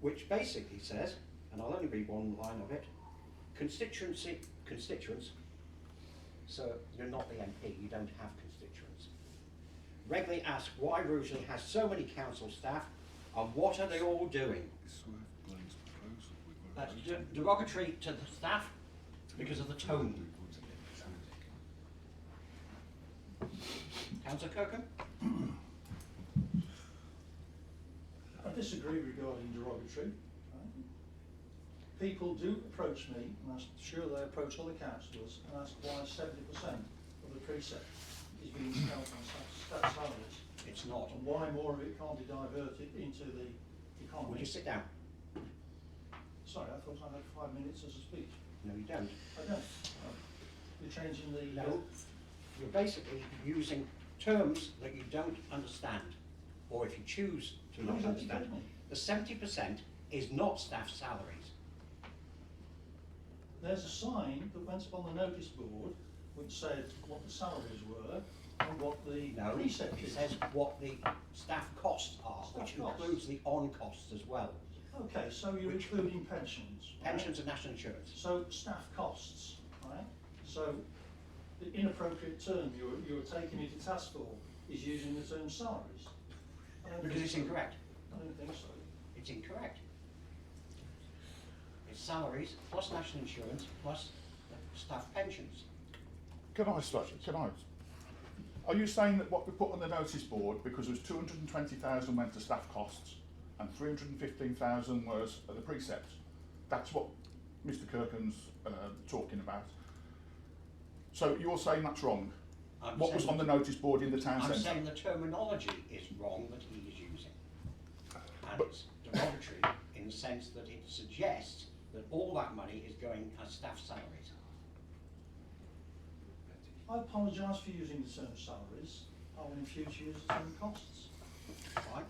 which basically says, and I'll only read one line of it, constituents, so you're not the MP, you don't have constituents, regularly ask why Rugeley has so many council staff and what are they all doing. That's derogatory to the staff because of the tone. Councillor Kirkham? I disagree regarding derogatory. People do approach me, and I'm sure they approach other councillors, and ask why 70% of the precept is being spent on staff salaries. It's not. And why more of it can't be diverted into the economy. Would you sit down? Sorry, I thought I had 5 minutes as a speech. No, you don't. I don't. You're changing the... No. You're basically using terms that you don't understand, or if you choose to not understand. The 70% is not staff salaries. There's a sign that went up on the notice board which said what the salaries were and what the precept it is. says what the staff costs are, Staff which costs. includes the on costs as well. Okay, so you're including pensions. Right? Pensions and national insurance. So staff costs, right? So the inappropriate term you're taking me to task for is using the term salaries. Because it's incorrect. I don't think so. It's incorrect. It's salaries plus national insurance plus staff pensions. Are you saying that what we put on the notice board, because there was 220,000 went to staff costs and 315,000 was the precepts, that's what Mr. Kirkham's talking about? So you're saying that's wrong? What was on the notice board in the town centre? I'm saying the terminology is wrong that he is using. And it's derogatory in the sense that it suggests that all that money is going as staff salaries. I apologise for using the term salaries. I will in future use the term costs. Fine.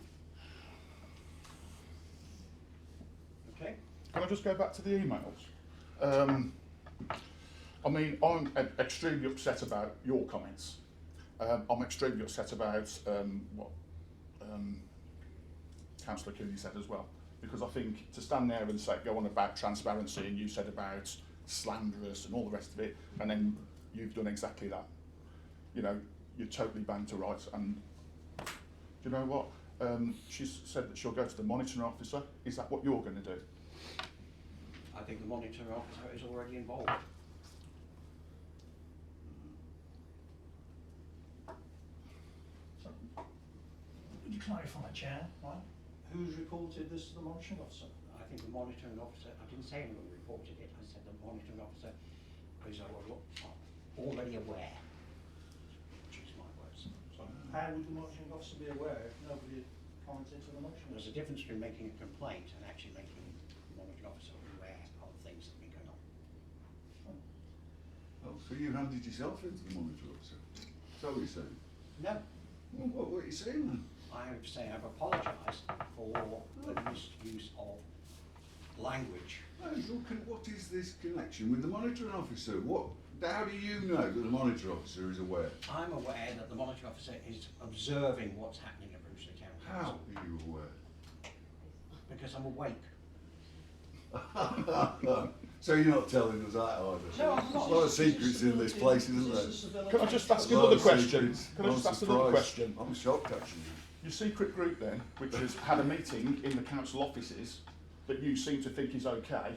Okay. Can I just go back to the emails? I mean, I'm extremely upset about your comments. I'm extremely upset about what Councillor Cooney said as well, because I think to stand there and say, go on about transparency, and you said about slanderous and all the rest of it, and then you've done exactly that. You know, you're totally bang to rights. And do you know what? She's said that she'll go to the monitoring officer. Is that what you're going to do? I think the monitoring officer is already involved. So, would you clarify, Chair, right? Who's reported this to the monitoring officer? I think the monitoring officer, I didn't say anyone reported it, I said the monitoring officer is already aware. Choose my words. So how would the monitoring officer be aware if nobody had commented to the monitoring There's a officer? difference between making a complaint and actually making the monitoring officer aware of things that have been going on. Oh, so you handed yourself into the monitor officer? Is that what you're saying? No, Well, what are you saying then? I'm saying I've apologised for the misuse of language. No, what is this connection with the monitoring officer? How do you know that the monitoring officer is aware? I'm aware that the monitoring officer is observing what's happening at Rugeley Town How Council. are you aware? Because I'm awake. So you're not telling us that either? No, I'm There's not. a lot of secrets in this place, isn't there? Can I just ask A lot another of question? secrets. Can I I'm just ask another surprised. question? I'm shocked actually. Your secret group then, which has had a meeting in the council offices that you seem to think is okay,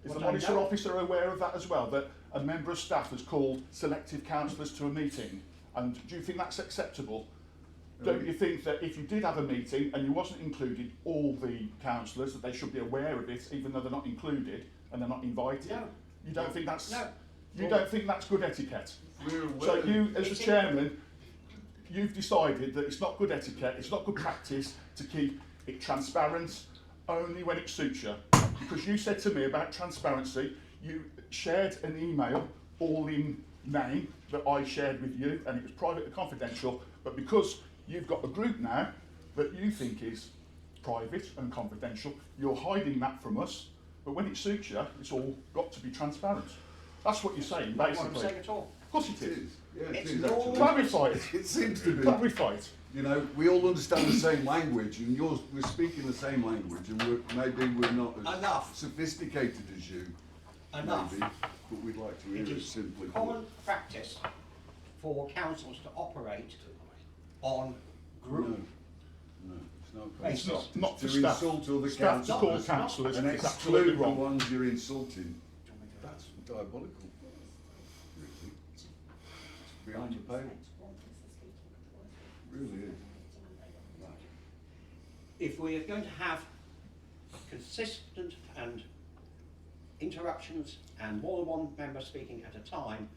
is Well, the I monitor know. officer aware of that as well, that a member of staff has called selective councillors to a meeting? And do you think that's acceptable? Don't you think that if you did have a meeting and you wasn't included all the councillors, that they should be aware of it even though they're not included and they're not invited? No. You don't think that's No. you don't think that's good etiquette? We're aware. So you, as the It's in- chairman, you've decided that it's not good etiquette, it's not good practice to keep it transparent only when it suits you. Because you said to me about transparency, you shared an email all in name that I shared with you, and it was private and confidential, but because you've got a group now that you think is private and confidential, you're hiding that from us, but when it suits you, it's all got to be transparent. That's what you're saying, Not what I'm basically. saying at all. Of course it It is. is. Yeah, it It's is normal. actually. Clarify it. It seems to be. Clarify it. You know, we all understand the same language, and we're speaking the same language, and maybe we're not as Enough. sophisticated as you, Enough. maybe, but we'd like to hear It it is simply. common practice for councils to operate on No, group. no, it's not. It's It's not for to staff. insult other Staff to councillors call It's not. councillors and is absolutely exclude the wrong. ones you're insulting. That's diabolical. Really. It's beyond the pale. Really is. If we are going to have consistent and interruptions and more than one member speaking at a time,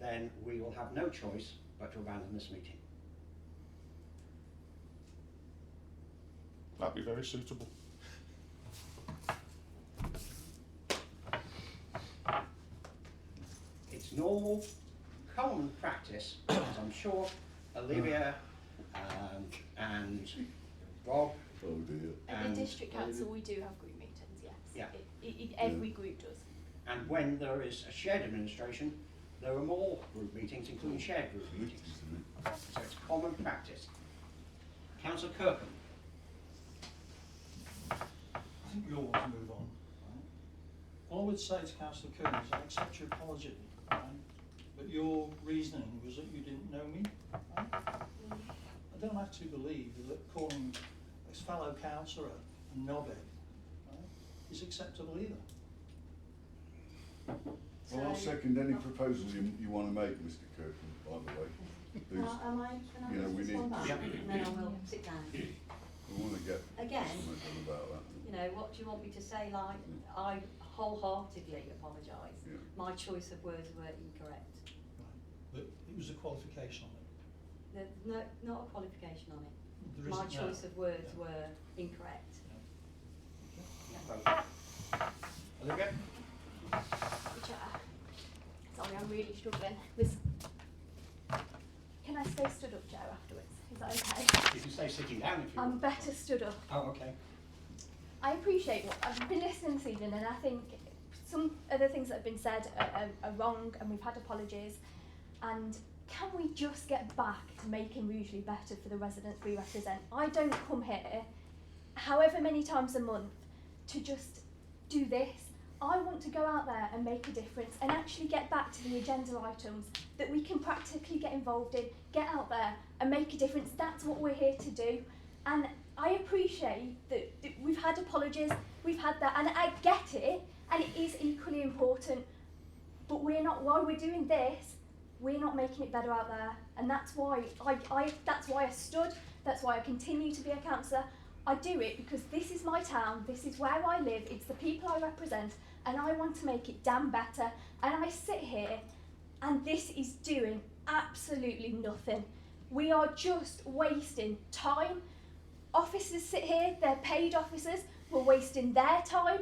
then we will have no choice but to abandon this meeting. That'd be very suitable. It's normal, common practice, as I'm sure Olivia and Rob Oh dear. At and the district council, we do have group meetings, yes. Yeah. Every group does. and when there is a shared administration, there are more group meetings, including shared group meetings. Isn't it? So it's common practice. Councillor Kirkham. I think we all want to move on. Right? All I would say to Councillor Kearns is I accept your apology, right? But your reasoning was that you didn't know me. Right? I don't actually believe that calling a fellow councillor a knobhead, right, is acceptable either. Well, I'll second any proposal you want to make, Mr. Kirkland, by the way. Can I You know, just we respond need- back? Yeah. And then I will sit down. We want to get Again, something done about that. you know, what do you want me to say? Like, I wholeheartedly apologise. Yeah. My choice of words were incorrect. Right. But it was a qualification on it. There's not a qualification on it. There My isn't now. choice of words Yeah. were incorrect. Olivia? Sorry, I'm really struggling. Can I stay stood up, Joe, afterwards? Is that okay? You can stay sitting down if you I'm want. better stood up. Oh, okay. I appreciate what I've been listening this evening, and I think some of the things that have been said are wrong, and we've had apologies. And can we just get back to making Rugeley better for the residents we represent? I don't come here, however many times a month, to just do this. I want to go out there and make a difference and actually get back to the agenda items that we can practically get involved in, get out there and make a difference. That's what we're here to do. And I appreciate that we've had apologies, we've had that, and I get it, and it is equally important. But we're not, while we're doing this, we're not making it better out there. And that's why that's why I stood, that's why I continue to be a councillor. I do it because this is my town, this is where I live, it's the people I represent, and I want to make it damn better. And I sit here, and this is doing absolutely nothing. We are just wasting time. Officers sit here, they're paid officers, we're wasting their time.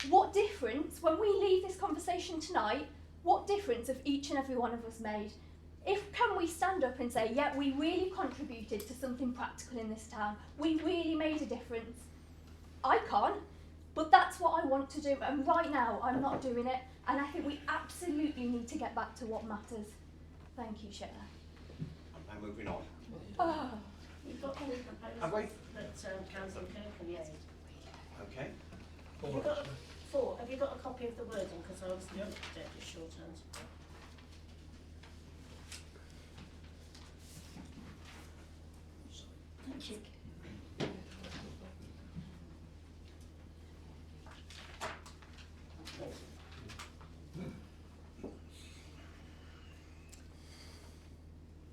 What difference, when we leave this conversation tonight, what difference have each and every one of us made? Can we stand up and say, yeah, we really contributed to something practical in this town, we really made a difference? I can't, but that's what I want to do, and right now I'm not doing it, and I think we absolutely need to get back to what matters. Thank you, Chair. And moving on. Oh, you've got any Have we? proposals that Councillor Kirkham made? Okay. You've got 4 you got a copy of the wording? Because I was looking Yep. at it at shorthand. Thank you.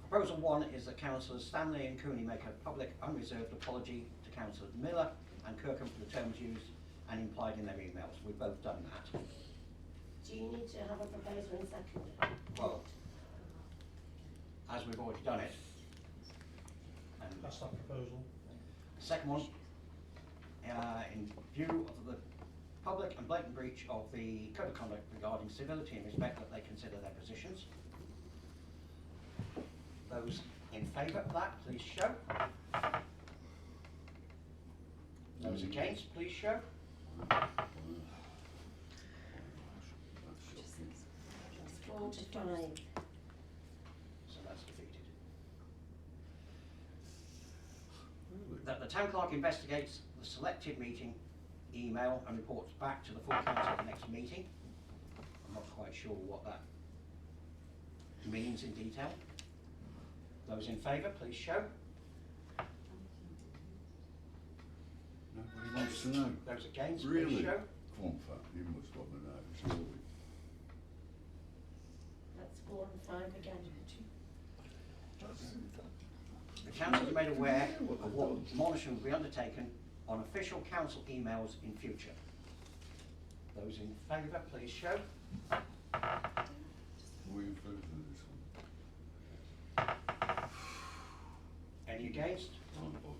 Proposal 1 is that Councillors Stanley and Cooney make a public unreserved apology to Councillors Miller and Kirkham for the terms used and implied in their emails. We've both done that. Do you need to have a proposer and second? Well, as we've already done it. And That's that proposal. the second one, in view of the public and blatant breach of the code of conduct regarding civility and respect, that they consider their positions. Those in favour of that, please show. Those against, please show. That's shocking. It's 4 to 5. So that's defeated. Really? That the town clerk investigates the selected meeting email and reports back to the full council at the next meeting. I'm not quite sure what that means in detail. Those in favour, please show. Nobody wants to know. Those against, Really? please show. Come on, Fat, you must want to know, surely. That's 4 and 5 again. The council is made aware of what monitoring will be undertaken on official council emails in future. Those in favour, please show. We in favour of this one. Any against? I'm bothered.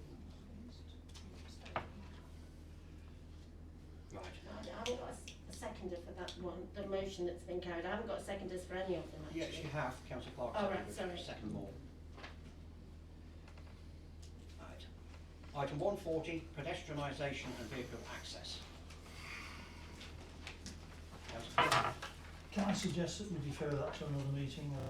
Right. I haven't got a seconder for that one, the motion that's been carried. I haven't got seconders for any of them actually. Yes, you have, councillor Clark. Oh, right, seconded. sorry. Second them all. Right. Item 140, pedestrianisation and vehicle access. Councillor Clark. Can I suggest that we defer that to another meeting?